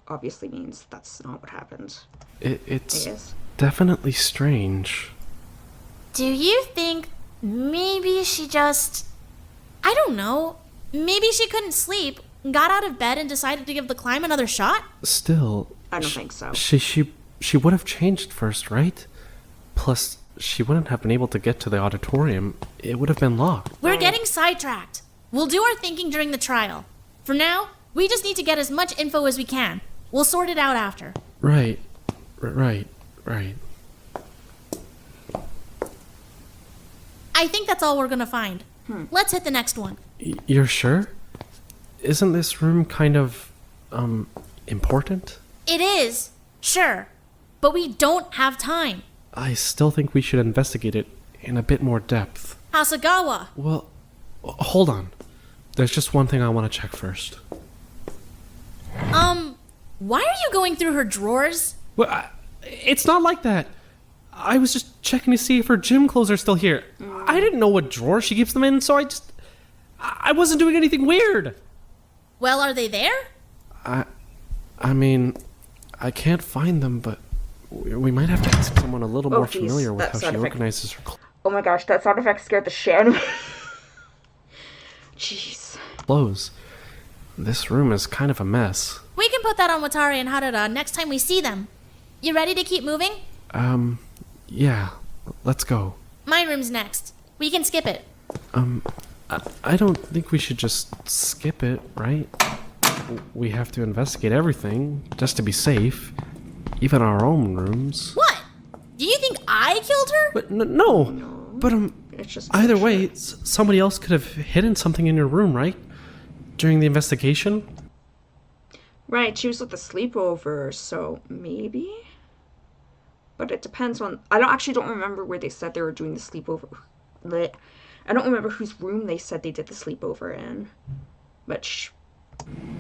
obviously means that's not what happened. It's definitely strange. Do you think maybe she just... I don't know. Maybe she couldn't sleep, got out of bed and decided to give the climb another shot? Still, I don't think so. She would have changed first, right? Plus, she wouldn't have been able to get to the auditorium. It would have been locked. We're getting sidetracked. We'll do our thinking during the trial. For now, we just need to get as much info as we can. We'll sort it out after. Right. I think that's all we're gonna find. Let's hit the next one. You're sure? Isn't this room kind of, important? It is, sure. But we don't have time. I still think we should investigate it in a bit more depth. Hasagawa. Well, hold on. There's just one thing I want to check first. Why are you going through her drawers? Well, it's not like that. I was just checking to see if her gym clothes are still here. I didn't know what drawer she keeps them in, so I wasn't doing anything weird. Well, are they there? I mean, I can't find them, but we might have to ask someone a little more familiar with how she organizes her Oh my gosh, that sound effect scared the shit out of me. Jeez. clothes. This room is kind of a mess. We can put that on Watari and Harada next time we see them. You ready to keep moving? Yeah. Let's go. My room's next. We can skip it. I don't think we should just skip it, right? We have to investigate everything, just to be safe. Even our own rooms. What? Do you think I killed her? But no. But it's just either way, somebody else could have hidden something in your room, right? During the investigation? Right, she was at the sleepover, so maybe? But it depends on... I don't remember where they said they were doing the sleepover. I don't remember whose room they said they did the sleepover in. But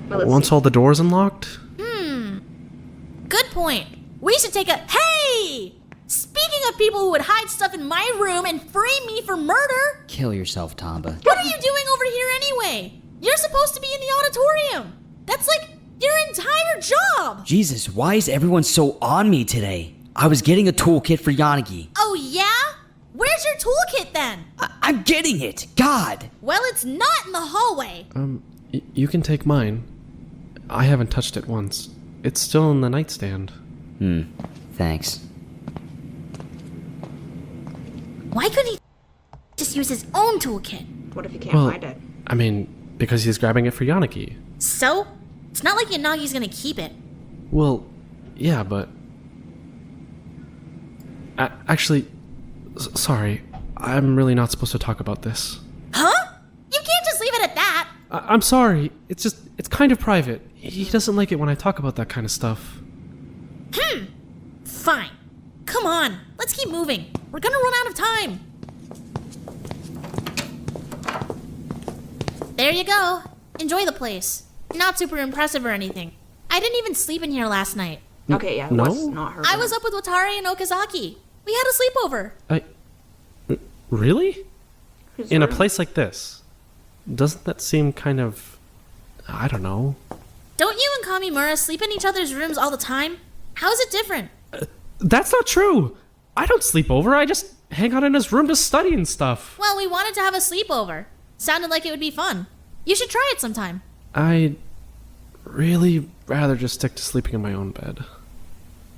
once all the doors unlocked? Good point. We should take a... Hey! Speaking of people who would hide stuff in my room and frame me for murder... Kill yourself, Tamba. What are you doing over here anyway? You're supposed to be in the auditorium. That's like your entire job. Jesus, why is everyone so on me today? I was getting a toolkit for Yanagi. Oh yeah? Where's your toolkit then? I'm getting it. God. Well, it's not in the hallway. You can take mine. I haven't touched it once. It's still in the nightstand. Thanks. Why couldn't he just use his own toolkit? What if you can't find it? I mean, because he's grabbing it for Yanagi. So? It's not like Yanagi's gonna keep it. Well, yeah, but... actually, sorry. I'm really not supposed to talk about this. Huh? You can't just leave it at that. I'm sorry. It's kind of private. He doesn't like it when I talk about that kind of stuff. Come on, let's keep moving. We're gonna run out of time. There you go. Enjoy the place. Not super impressive or anything. I didn't even sleep in here last night. Okay, yeah, that's not her. I was up with Watari and Okazaki. We had a sleepover. Really? In a place like this? Doesn't that seem kind of... I don't know. Don't you and Kamimura sleep in each other's rooms all the time? How is it different? That's not true! I don't sleep over, I just hang out in his room to study and stuff. Well, we wanted to have a sleepover. Sounded like it would be fun. You should try it sometime. I'd really rather just stick to sleeping in my own bed.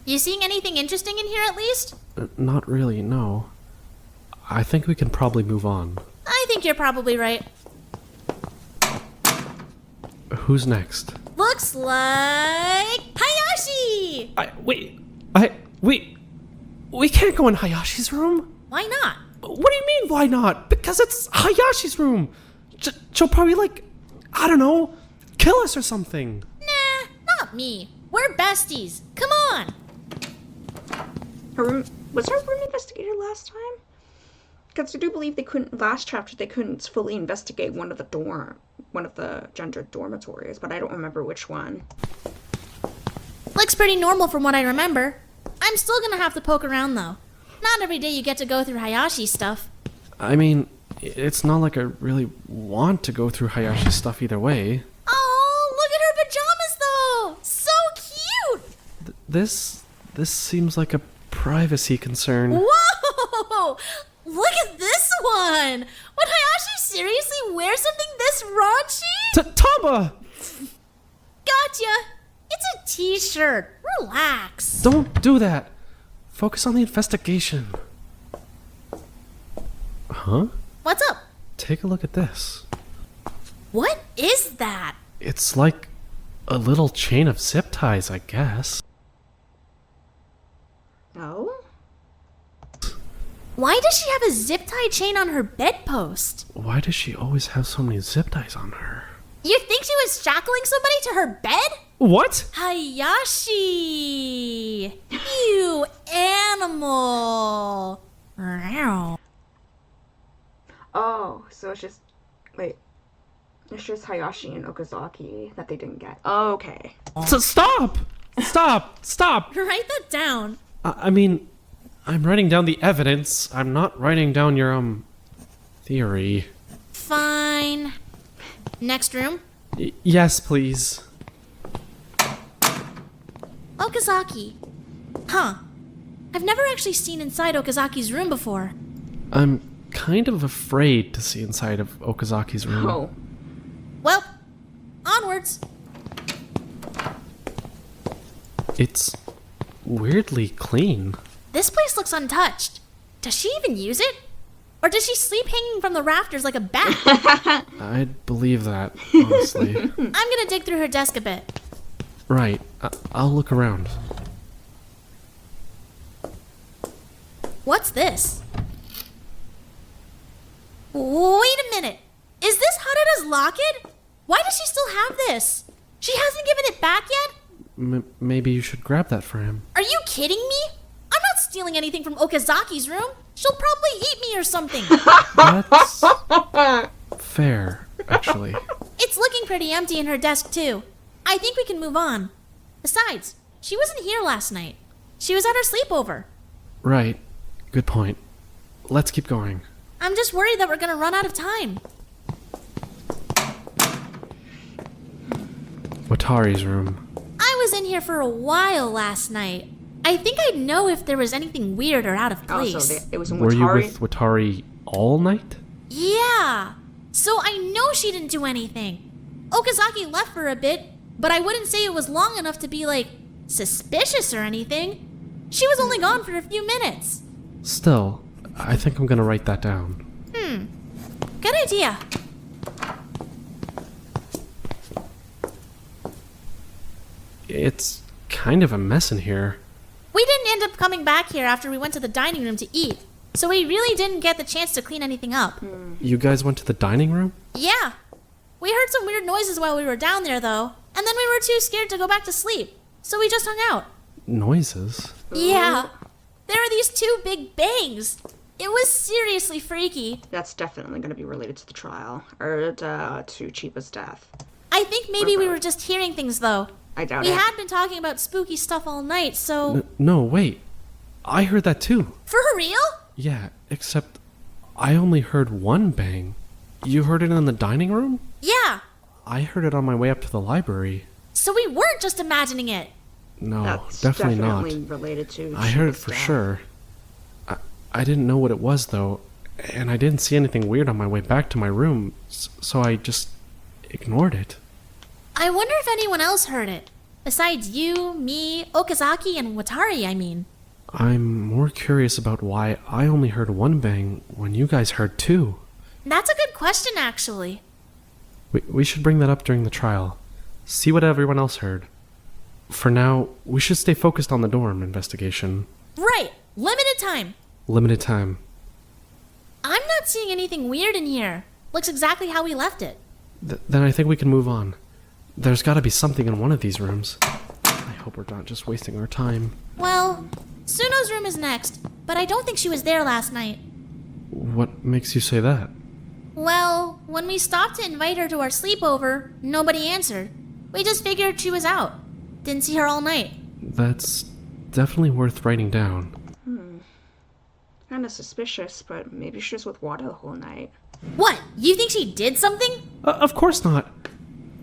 You seeing anything interesting in here at least? Not really, no. I think we can probably move on. I think you're probably right. Who's next? Looks like Hayashi! We can't go in Hayashi's room? Why not? What do you mean, why not? Because it's Hayashi's room. She'll probably, I don't know, kill us or something. Nah, not me. We're besties. Come on. Was her room investigated last time? Because I do believe they couldn't, last chapter, they couldn't fully investigate one of the gendered dormitories, but I don't remember which one. Looks pretty normal from what I remember. I'm still gonna have to poke around though. Not every day you get to go through Hayashi's stuff. I mean, it's not like I really want to go through Hayashi's stuff either way. Oh, look at her pajamas though! So cute! This seems like a privacy concern. Whoa! Look at this one! Would Hayashi seriously wear something this raunchy? Tamba! Gotcha! It's a t-shirt. Relax. Don't do that. Focus on the investigation. Huh? What's up? Take a look at this. What is that? It's like a little chain of zip ties, I guess. Oh? Why does she have a zip tie chain on her bedpost? Why does she always have so many zip ties on her? You think she was shackling somebody to her bed? What? Hayashi! You animal! Oh, so it's just... Wait. It's just Hayashi and Okazaki that they didn't get. Oh, okay. So stop! Stop! Write that down. I mean, I'm writing down the evidence. I'm not writing down your, theory. Fine. Next room? Yes, please. Okazaki. Huh. I've never actually seen inside Okazaki's room before. I'm kind of afraid to see inside of Okazaki's room. Oh. Well, onwards. It's weirdly clean. This place looks untouched. Does she even use it? Or does she sleep hanging from the rafters like a bat? I'd believe that, honestly. I'm gonna dig through her desk a bit. Right. I'll look around. What's this? Wait a minute. Is this Harada's locket? Why does she still have this? She hasn't given it back yet? Maybe you should grab that for him. Are you kidding me? I'm not stealing anything from Okazaki's room. She'll probably eat me or something. That's fair, actually. It's looking pretty empty in her desk, too. I think we can move on. Besides, she wasn't here last night. She was at her sleepover. Right. Good point. Let's keep going. I'm just worried that we're gonna run out of time. Watari's room. I was in here for a while last night. I think I'd know if there was anything weird or out of place. Oh, so it was in Were Watari? you with Watari all night? Yeah. So I know she didn't do anything. Okazaki left for a bit, but I wouldn't say it was long enough to be, suspicious or anything. She was only gone for a few minutes. Still, I think I'm gonna write that down. Good idea. It's kind of a mess in here. We didn't end up coming back here after we went to the dining room to eat, so we really didn't get the chance to clean anything up. You guys went to the dining room? Yeah. We heard some weird noises while we were down there, though, and then we were too scared to go back to sleep, so we just hung out. Noises? Yeah. there were these two big bangs. It was seriously freaky. That's definitely going to be related to the trial, or to Chiba's death. I think maybe we were just hearing things, though. I doubt We it. had been talking about spooky stuff all night, so... No, wait. I heard that too. For real? Yeah, except I only heard one bang. You heard it in the dining room? Yeah. I heard it on my way up to the library. So we weren't just imagining it. No, That's definitely not. related to I heard it Chiba's for death. sure. I didn't know what it was, though, and I didn't see anything weird on my way back to my room, so I just ignored it. I wonder if anyone else heard it. Besides you, me, Okazaki, and Watari, I mean. I'm more curious about why I only heard one bang when you guys heard two. That's a good question, actually. We should bring that up during the trial. See what everyone else heard. For now, we should stay focused on the dorm investigation. Right. Limited time. Limited time. I'm not seeing anything weird in here. Looks exactly how we left it. Then I think we can move on. There's gotta be something in one of these rooms. I hope we're not just wasting our time. Well, Suno's room is next, but I don't think she was there last night. What makes you say that? Well, when we stopped to invite her to our sleepover, nobody answered. We just figured she was out. Didn't see her all night. That's definitely worth writing down. Kind of suspicious, but maybe she was with Wada the whole night. What? You think she did something? Of course not.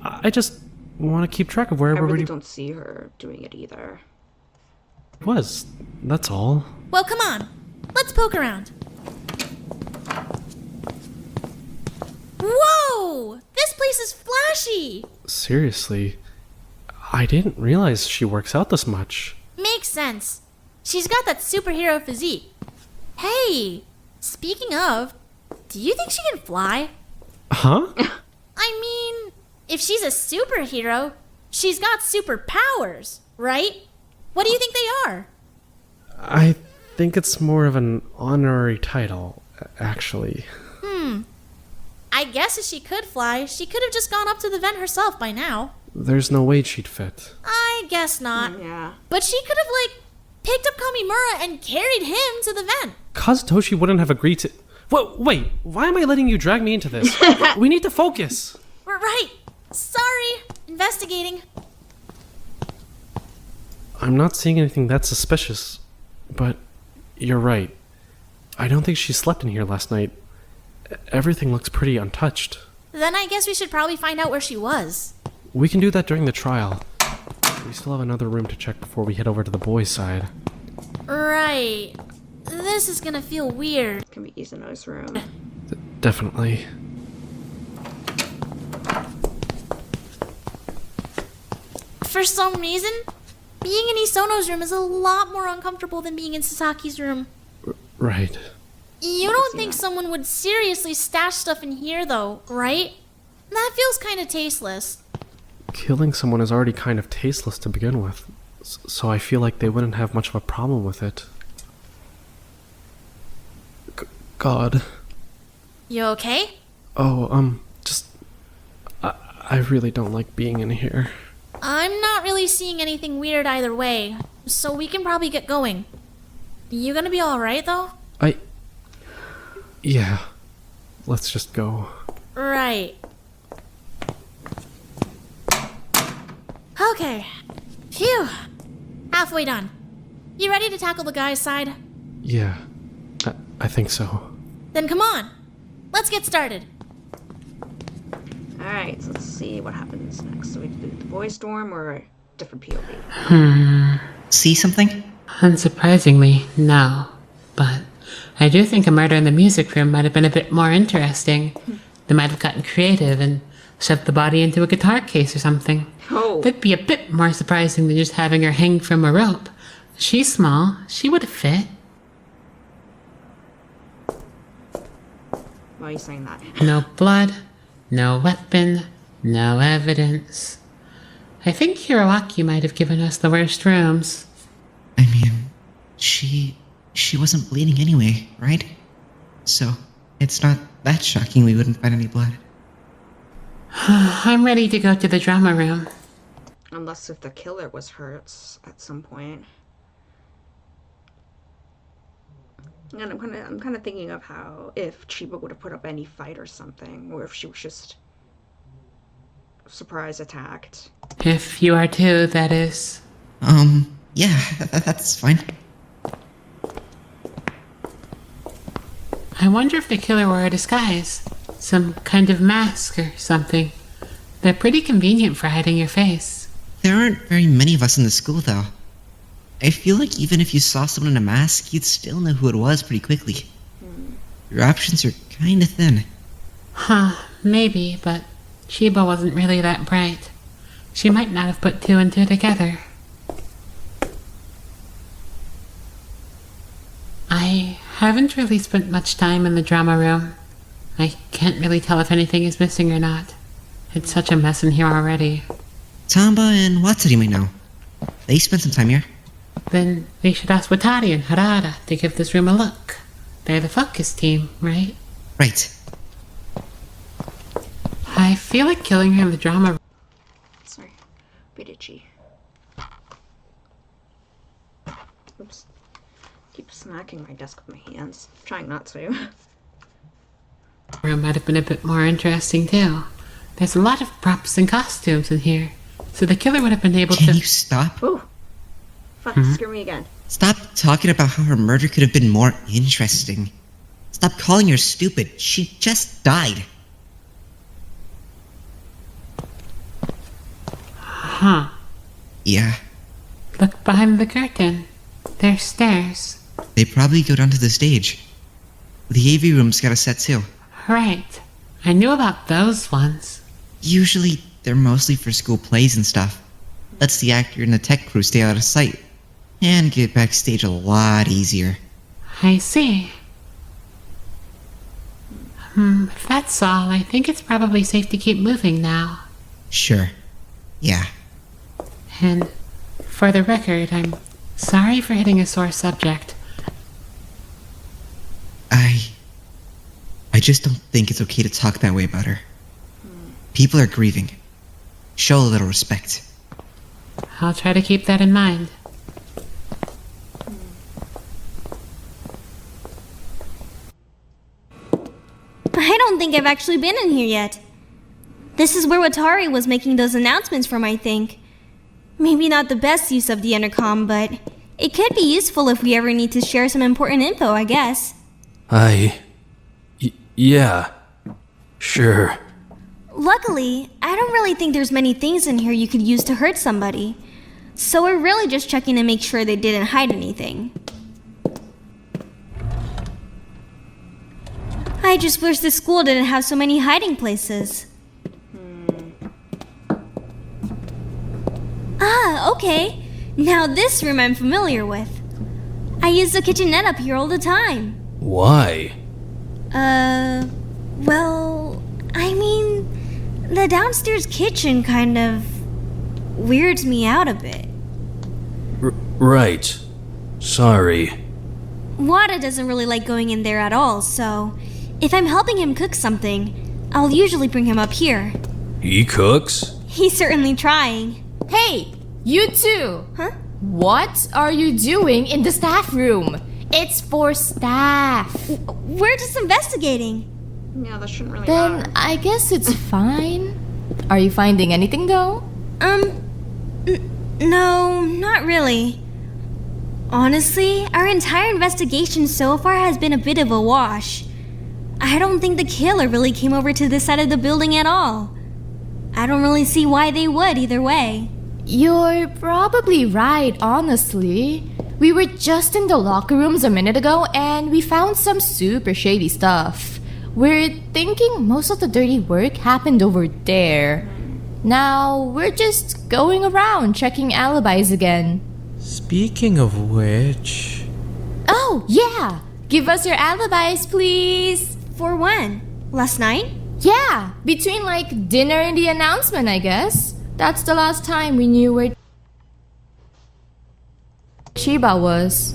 I just want to keep track of where I everybody really don't see her doing it either. was. That's all. Well, come on. Let's poke around. Whoa! This place is flashy! Seriously, I didn't realize she works out this much. Makes sense. She's got that superhero physique. Hey, speaking of, do you think she can fly? Huh? I mean, if she's a superhero, she's got superpowers, right? What do you think they are? I think it's more of an honorary title, actually. I guess if she could fly, she could have just gone up to the vent herself by now. There's no way she'd fit. I guess not. Yeah. But she could have, picked up Kamimura and carried him to the vent. Kazutoshi wouldn't have agreed to... Wait, why am I letting you drag me into this? We need to focus. We're right. Sorry. Investigating. I'm not seeing anything that suspicious, but you're right. I don't think she slept in here last night. Everything looks pretty untouched. Then I guess we should probably find out where she was. We can do that during the trial. We still have another room to check before we head over to the boys' side. Right. This is gonna feel weird. It can be Izuno's room. Definitely. For some reason, being in Isono's room is a lot more uncomfortable than being in Sasaki's room. Right. You don't think someone would seriously stash stuff in here, though, right? That feels kind of tasteless. Killing someone is already kind of tasteless to begin with, so I feel like they wouldn't have much of a problem with it. God. You okay? Oh, I really don't like being in here. I'm not really seeing anything weird either way, so we can probably get going. You gonna be alright, though? Yeah. Let's just go. Right. Okay. Phew. Halfway done. You ready to tackle the guy's side? Yeah. I think so. Then come on. Let's get started. Alright, so let's see what happens next. So we do the boys' dorm or a different POV? See something? Unsurprisingly, no. But I do think a murder in the music room might have been a bit more interesting. They might have gotten creative and shoved the body into a guitar case or something. Oh. That'd be a bit more surprising than just having her hang from a rope. She's small. She would have fit. Why are you saying that? No blood, no weapon, no evidence. I think Hiroaki might have given us the worst rooms. I mean, she wasn't bleeding anyway, right? So, it's not that shocking we wouldn't find any blood. I'm ready to go to the drama room. Unless if the killer was hurt at some point. And I'm kind of thinking of how if Chiba would have put up any fight or something, or if she was just surprise attacked. If you are too, that is. Yeah, that's fine. I wonder if the killer wore a disguise. Some kind of mask or something. They're pretty convenient for hiding your face. There aren't very many of us in the school, though. I feel like even if you saw someone in a mask, you'd still know who it was pretty quickly. Your options are kinda thin. Huh, maybe, but Chiba wasn't really that bright. She might not have put two and two together. I haven't really spent much time in the drama room. I can't really tell if anything is missing or not. It's such a mess in here already. Tamba and Watsuri might know. They spent some time here. Then we should ask Watari and Harada to give this room a look. They're the focus team, right? Right. I feel like killing her in the drama room. Sorry. Bit itchy. Oops. Keep smacking my desk with my hands. Trying not to. Room might have been a bit more interesting too. There's a lot of props and costumes in here, so the killer would have been able to. Can you stop? Ooh. Fuck, scare me again. Stop talking about how her murder could have been more interesting. Stop calling her stupid. She just died. Huh. Yeah. Look behind the curtain. There's stairs. They probably go down to the stage. The AV room's got a set too. Right. I knew about those ones. Usually, they're mostly for school plays and stuff. Lets the actor and the tech crew stay out of sight. And get backstage a lot easier. I see. If that's all, I think it's probably safe to keep moving now. Sure. Yeah. And for the record, I'm sorry for hitting a sore subject. I just don't think it's okay to talk that way about her. People are grieving. Show a little respect. I'll try to keep that in mind. I don't think I've actually been in here yet. This is where Watari was making those announcements from, I think. Maybe not the best use of the intercom, but it could be useful if we ever need to share some important info, I guess. Yeah. Sure. Luckily, I don't really think there's many things in here you could use to hurt somebody. So we're really just checking to make sure they didn't hide anything. I just wish the school didn't have so many hiding places. Ah, okay. Now this room I'm familiar with. I use the kitchenette up here all the time. Why? Well, I mean, the downstairs kitchen kind of weirds me out a bit. Right. Sorry. Wada doesn't really like going in there at all, so if I'm helping him cook something, I'll usually bring him up here. He cooks? He's certainly trying. Hey, you two! Huh? What are you doing in the staff room? It's for staff. We're just investigating. Yeah, that shouldn't really Then matter. I guess it's fine. Are you finding anything though? No, not really. Honestly, our entire investigation so far has been a bit of a wash. I don't think the killer really came over to this side of the building at all. I don't really see why they would either way. You're probably right, honestly. We were just in the locker rooms a minute ago and we found some super shady stuff. We're thinking most of the dirty work happened over there. Now, we're just going around checking alibis again. Speaking of which... Oh, yeah! Give us your alibis, please! For when? Last night? Yeah, between like dinner and the announcement, I guess. That's the last time we knew where Chiba was.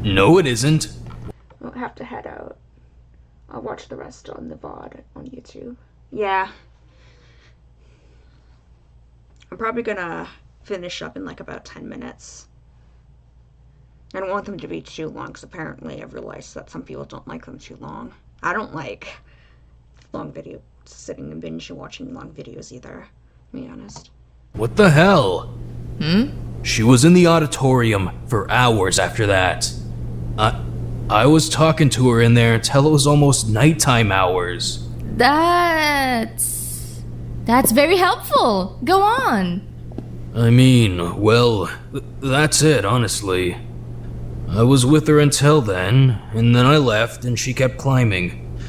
No, it isn't. We'll have to head out. I'll watch the rest on the VOD on YouTube. Yeah. I'm probably gonna finish up in like about 10 minutes. I don't want them to be too long, because apparently I've realized that some people don't like them too long. I don't like long videos, sitting and binge watching long videos either, to be honest. What the hell? She was in the auditorium for hours after that. I was talking to her in there until it was almost nighttime hours. That's very helpful. Go on. I mean, well, that's it, honestly. I was with her until then, and then I left and she kept climbing.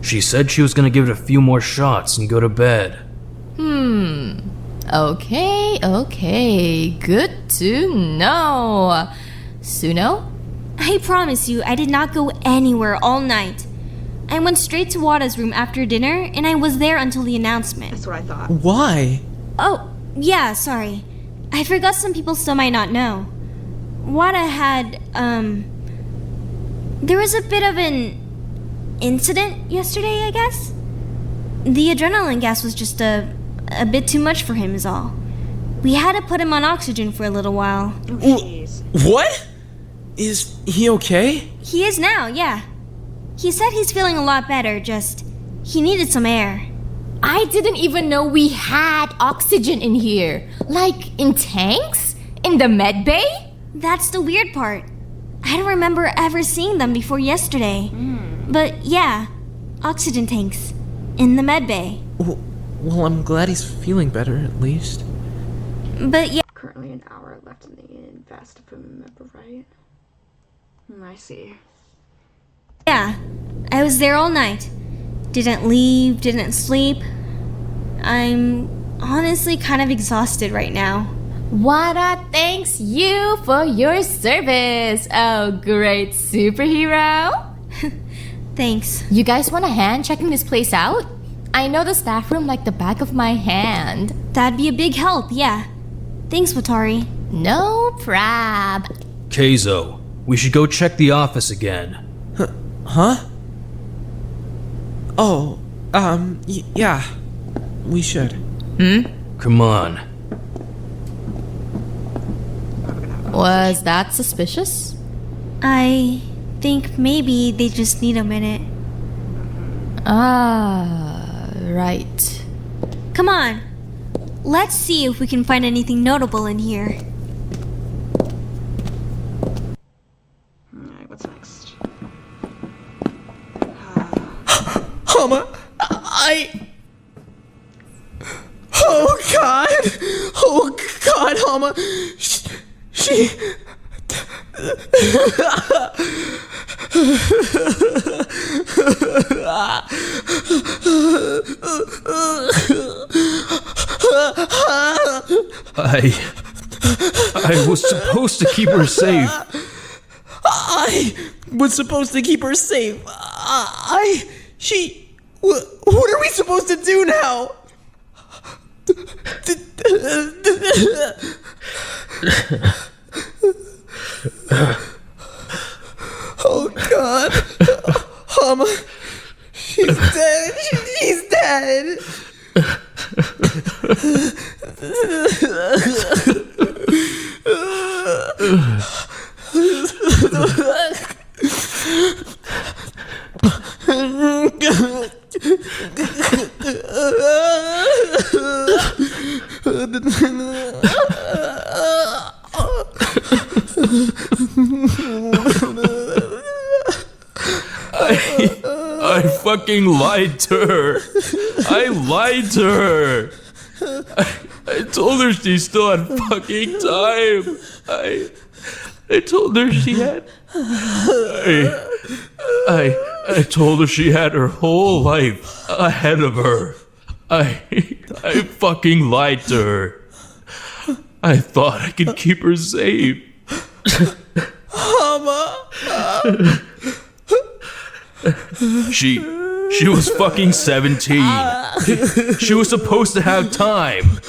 She said she was gonna give it a few more shots and go to bed. Okay. Good to know. Suno? I promise you, I did not go anywhere all night. I went straight to Wada's room after dinner, and I was there until the announcement. That's what I thought. Why? Oh, yeah, sorry. I forgot some people still might not know. Wada had, there was a bit of an incident yesterday, I guess? The adrenaline gas was just a bit too much for him is all. We had to put him on oxygen for a little while. Oh, jeez. What? Is he okay? He is now, yeah. He said he's feeling a lot better, just he needed some air. I didn't even know we had oxygen in here. Like, in tanks? In the med bay? That's the weird part. I don't remember ever seeing them before yesterday. But yeah, oxygen tanks. In the med bay. Well, I'm glad he's feeling better, at least. But yeah. Currently an hour left in the invest, if I remember right. I see. Yeah, I was there all night. Didn't leave, didn't sleep. I'm honestly kind of exhausted right now. Wada thanks you for your service. Oh, great superhero. Thanks. You guys want a hand checking this place out? I know the staff room like the back of my hand. That'd be a big help, yeah. Thanks, Watari. No prob. Keizo, we should go check the office again. Huh? Oh, yeah. We should. Come on. Was that suspicious? I think maybe they just need a minute. Ah, right. Come on. Let's see if we can find anything notable in here. Alright, what's next? Hama, Oh God, Hama. She... I was supposed to keep her safe. I was supposed to keep her safe. What are we supposed to do now? Oh God, Hama, she's dead. She's dead. I fucking lied to her. I lied to her. I told her she still had fucking time. I told her she had... I told her she had her whole life ahead of her. I fucking lied to her. I thought I could keep her safe. Hama. She was fucking 17. She was supposed to have time.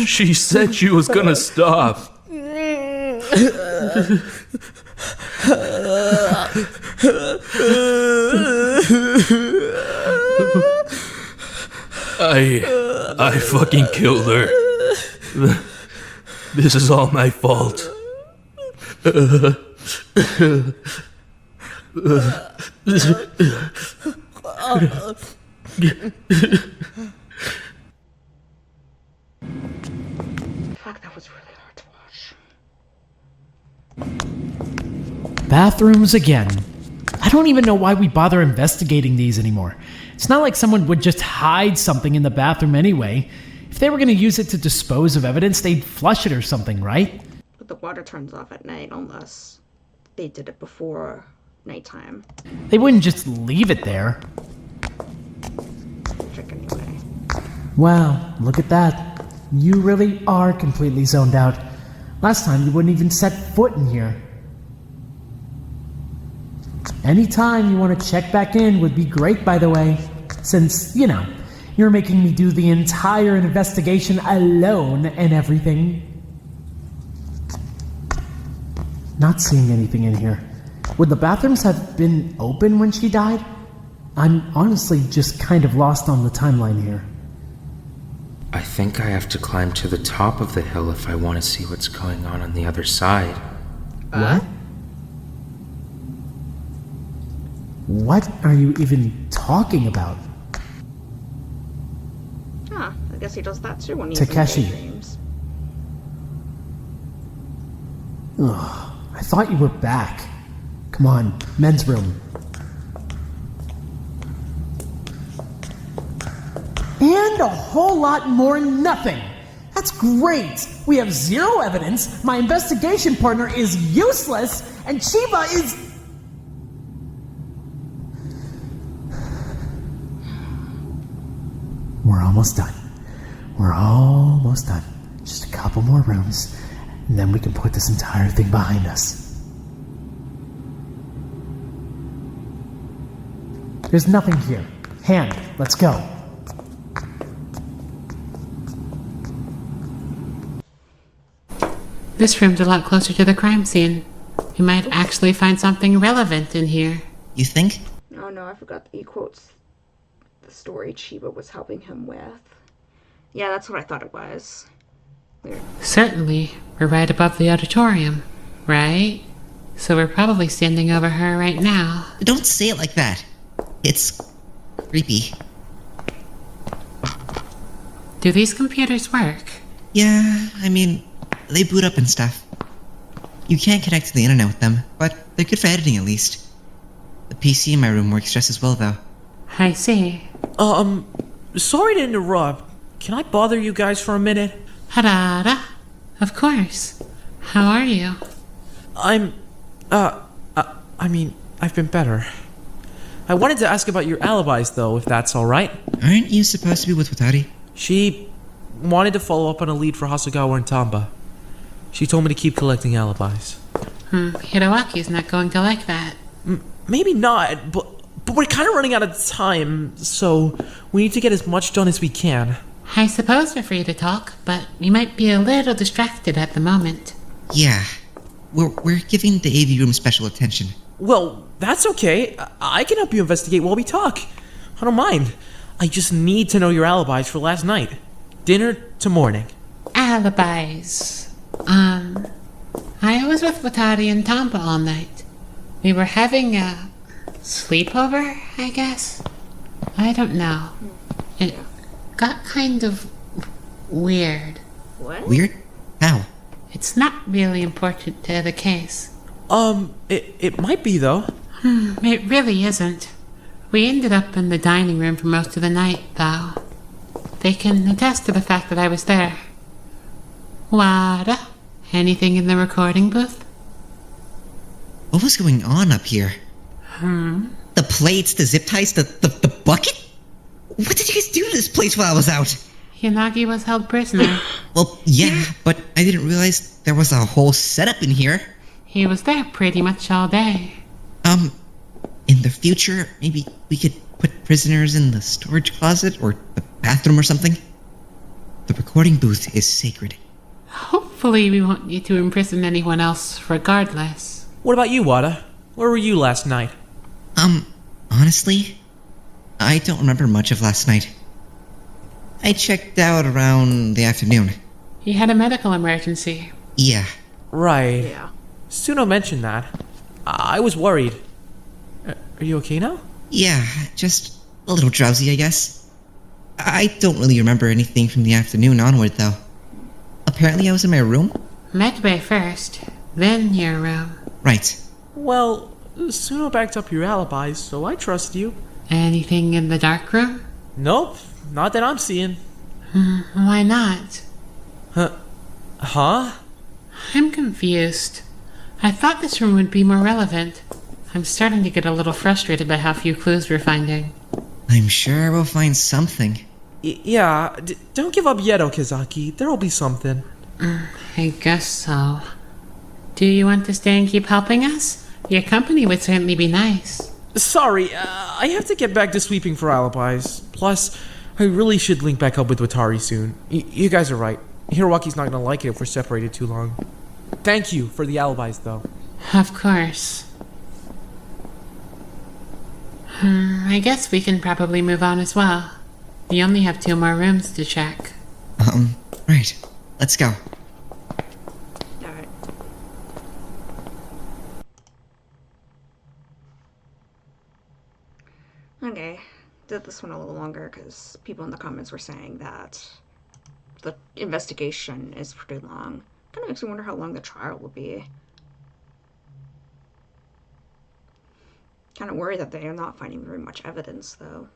She said she was gonna stop. I fucking killed her. This is all my fault. Fuck, that was really hard to watch. Bathrooms again. I don't even know why we bother investigating these anymore. It's not like someone would just hide something in the bathroom anyway. If they were going to use it to dispose of evidence, they'd flush it or something, right? But the water turns off at night unless they did it before nighttime. They wouldn't just leave it there. Trick anyway. Wow, look at that. You really are completely zoned out. Last time you wouldn't even set foot in here. Anytime you want to check back in would be great, by the way. Since, you know, you're making me do the entire investigation alone and everything. Not seeing anything in here. Would the bathrooms have been open when she died? I'm honestly just kind of lost on the timeline here. I think I have to climb to the top of the hill if I want to see what's going on the other side. What? What are you even talking about? Huh, I guess he does that too when he's Takeshi. in daydreams. Ugh, I thought you were back. Come on, men's room. And a whole lot more nothing. That's great. We have zero evidence, my investigation partner is useless, and Chiba is... We're almost done. We're almost done. Just a couple more rooms, and then we can put this entire thing behind us. There's nothing here. Hand, let's go. This room's a lot closer to the crime scene. We might actually find something relevant in here. You think? Oh no, I forgot that he quotes the story Chiba was helping him with. Yeah, that's what I thought it was. Weird. Certainly. We're right above the auditorium, right? So we're probably standing over her right now. Don't say it like that. It's creepy. Do these computers work? Yeah, I mean, they boot up and stuff. You can't connect to the internet with them, but they're good for editing at least. The PC in my room works just as well, though. I see. Sorry to interrupt. Can I bother you guys for a minute? Harada. Of course. How are you? I mean, I've been better. I wanted to ask about your alibis, though, if that's alright. Aren't you supposed to be with Watari? She wanted to follow up on a lead for Hasegawa and Tamba. She told me to keep collecting alibis. Hiroaki's not going to like that. Maybe not, but we're kind of running out of time, so we need to get as much done as we can. I suppose we're free to talk, but we might be a little distracted at the moment. Yeah. We're giving the AV room special attention. Well, that's okay. I can help you investigate while we talk. I don't mind. I just need to know your alibis for last night. Dinner to morning. Alibis. I was with Watari and Tamba all night. We were having a sleepover, I guess? I don't know. It got kind of weird. What? Weird? How? It's not really important to the case. It might be, though. It really isn't. We ended up in the dining room for most of the night, though. They can attest to the fact that I was there. Wada? Anything in the recording booth? What was going on up here? The plates, the zip ties, the bucket? What did you guys do to this place while I was out? Yanagi was held prisoner. Well, yeah, but I didn't realize there was a whole setup in here. He was there pretty much all day. In the future, maybe we could put prisoners in the storage closet or the bathroom or something? The recording booth is sacred. Hopefully we won't need to imprison anyone else regardless. What about you, Wada? Where were you last night? Honestly, I don't remember much of last night. I checked out around the afternoon. He had a medical emergency. Yeah. Right. Yeah. Suno mentioned that. I was worried. Are you okay now? Yeah, just a little drowsy, I guess. I don't really remember anything from the afternoon onward, though. Apparently I was in my room? Medbay first, then your room. Right. Well, Suno backed up your alibis, so I trust you. Anything in the dark room? Nope, not that I'm seeing. Why not? Huh? I'm confused. I thought this room would be more relevant. I'm starting to get a little frustrated by how few clues we're finding. I'm sure we'll find something. Yeah, don't give up yet, Okazaki. There'll be something. I guess so. Do you want to stay and keep helping us? Your company would certainly be nice. Sorry, I have to get back to sweeping for alibis. Plus, I really should link back up with Watari soon. You guys are right. Hiroaki's not gonna like it if we're separated too long. Thank you for the alibis, though. Of course. I guess we can probably move on as well. We only have 2 more rooms to check. Right. Let's go. Alright. Okay. Did this one a little longer because people in the comments were saying that the investigation is pretty long. Kind of makes me wonder how long the trial will be. Kind of worried that they are not finding very much evidence, though.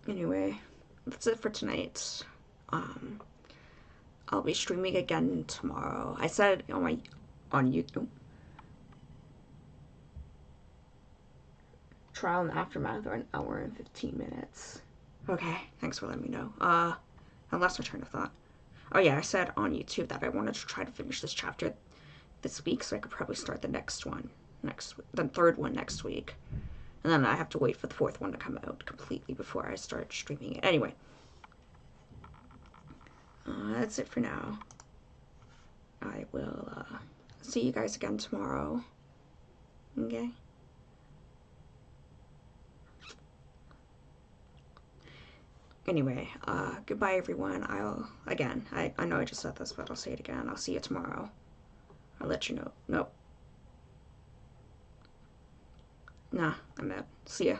Anyway, that's it for tonight. I'll be streaming again tomorrow. I said on YouTube. Trial and aftermath are 1 hour and 15 minutes. Okay, thanks for letting me know. I lost my train of thought. Oh yeah, I said on YouTube that I wanted to try to finish this chapter this week, so I could probably start the the third one next week. And then I have to wait for the 4th one to come out completely before I start streaming it. Anyway. That's it for now. I will, see you guys again tomorrow. Okay? Anyway, goodbye everyone. I know I just said this, but I'll say it again. I'll see you tomorrow. I'll let you know. Nope. Nah, I'm out. See ya.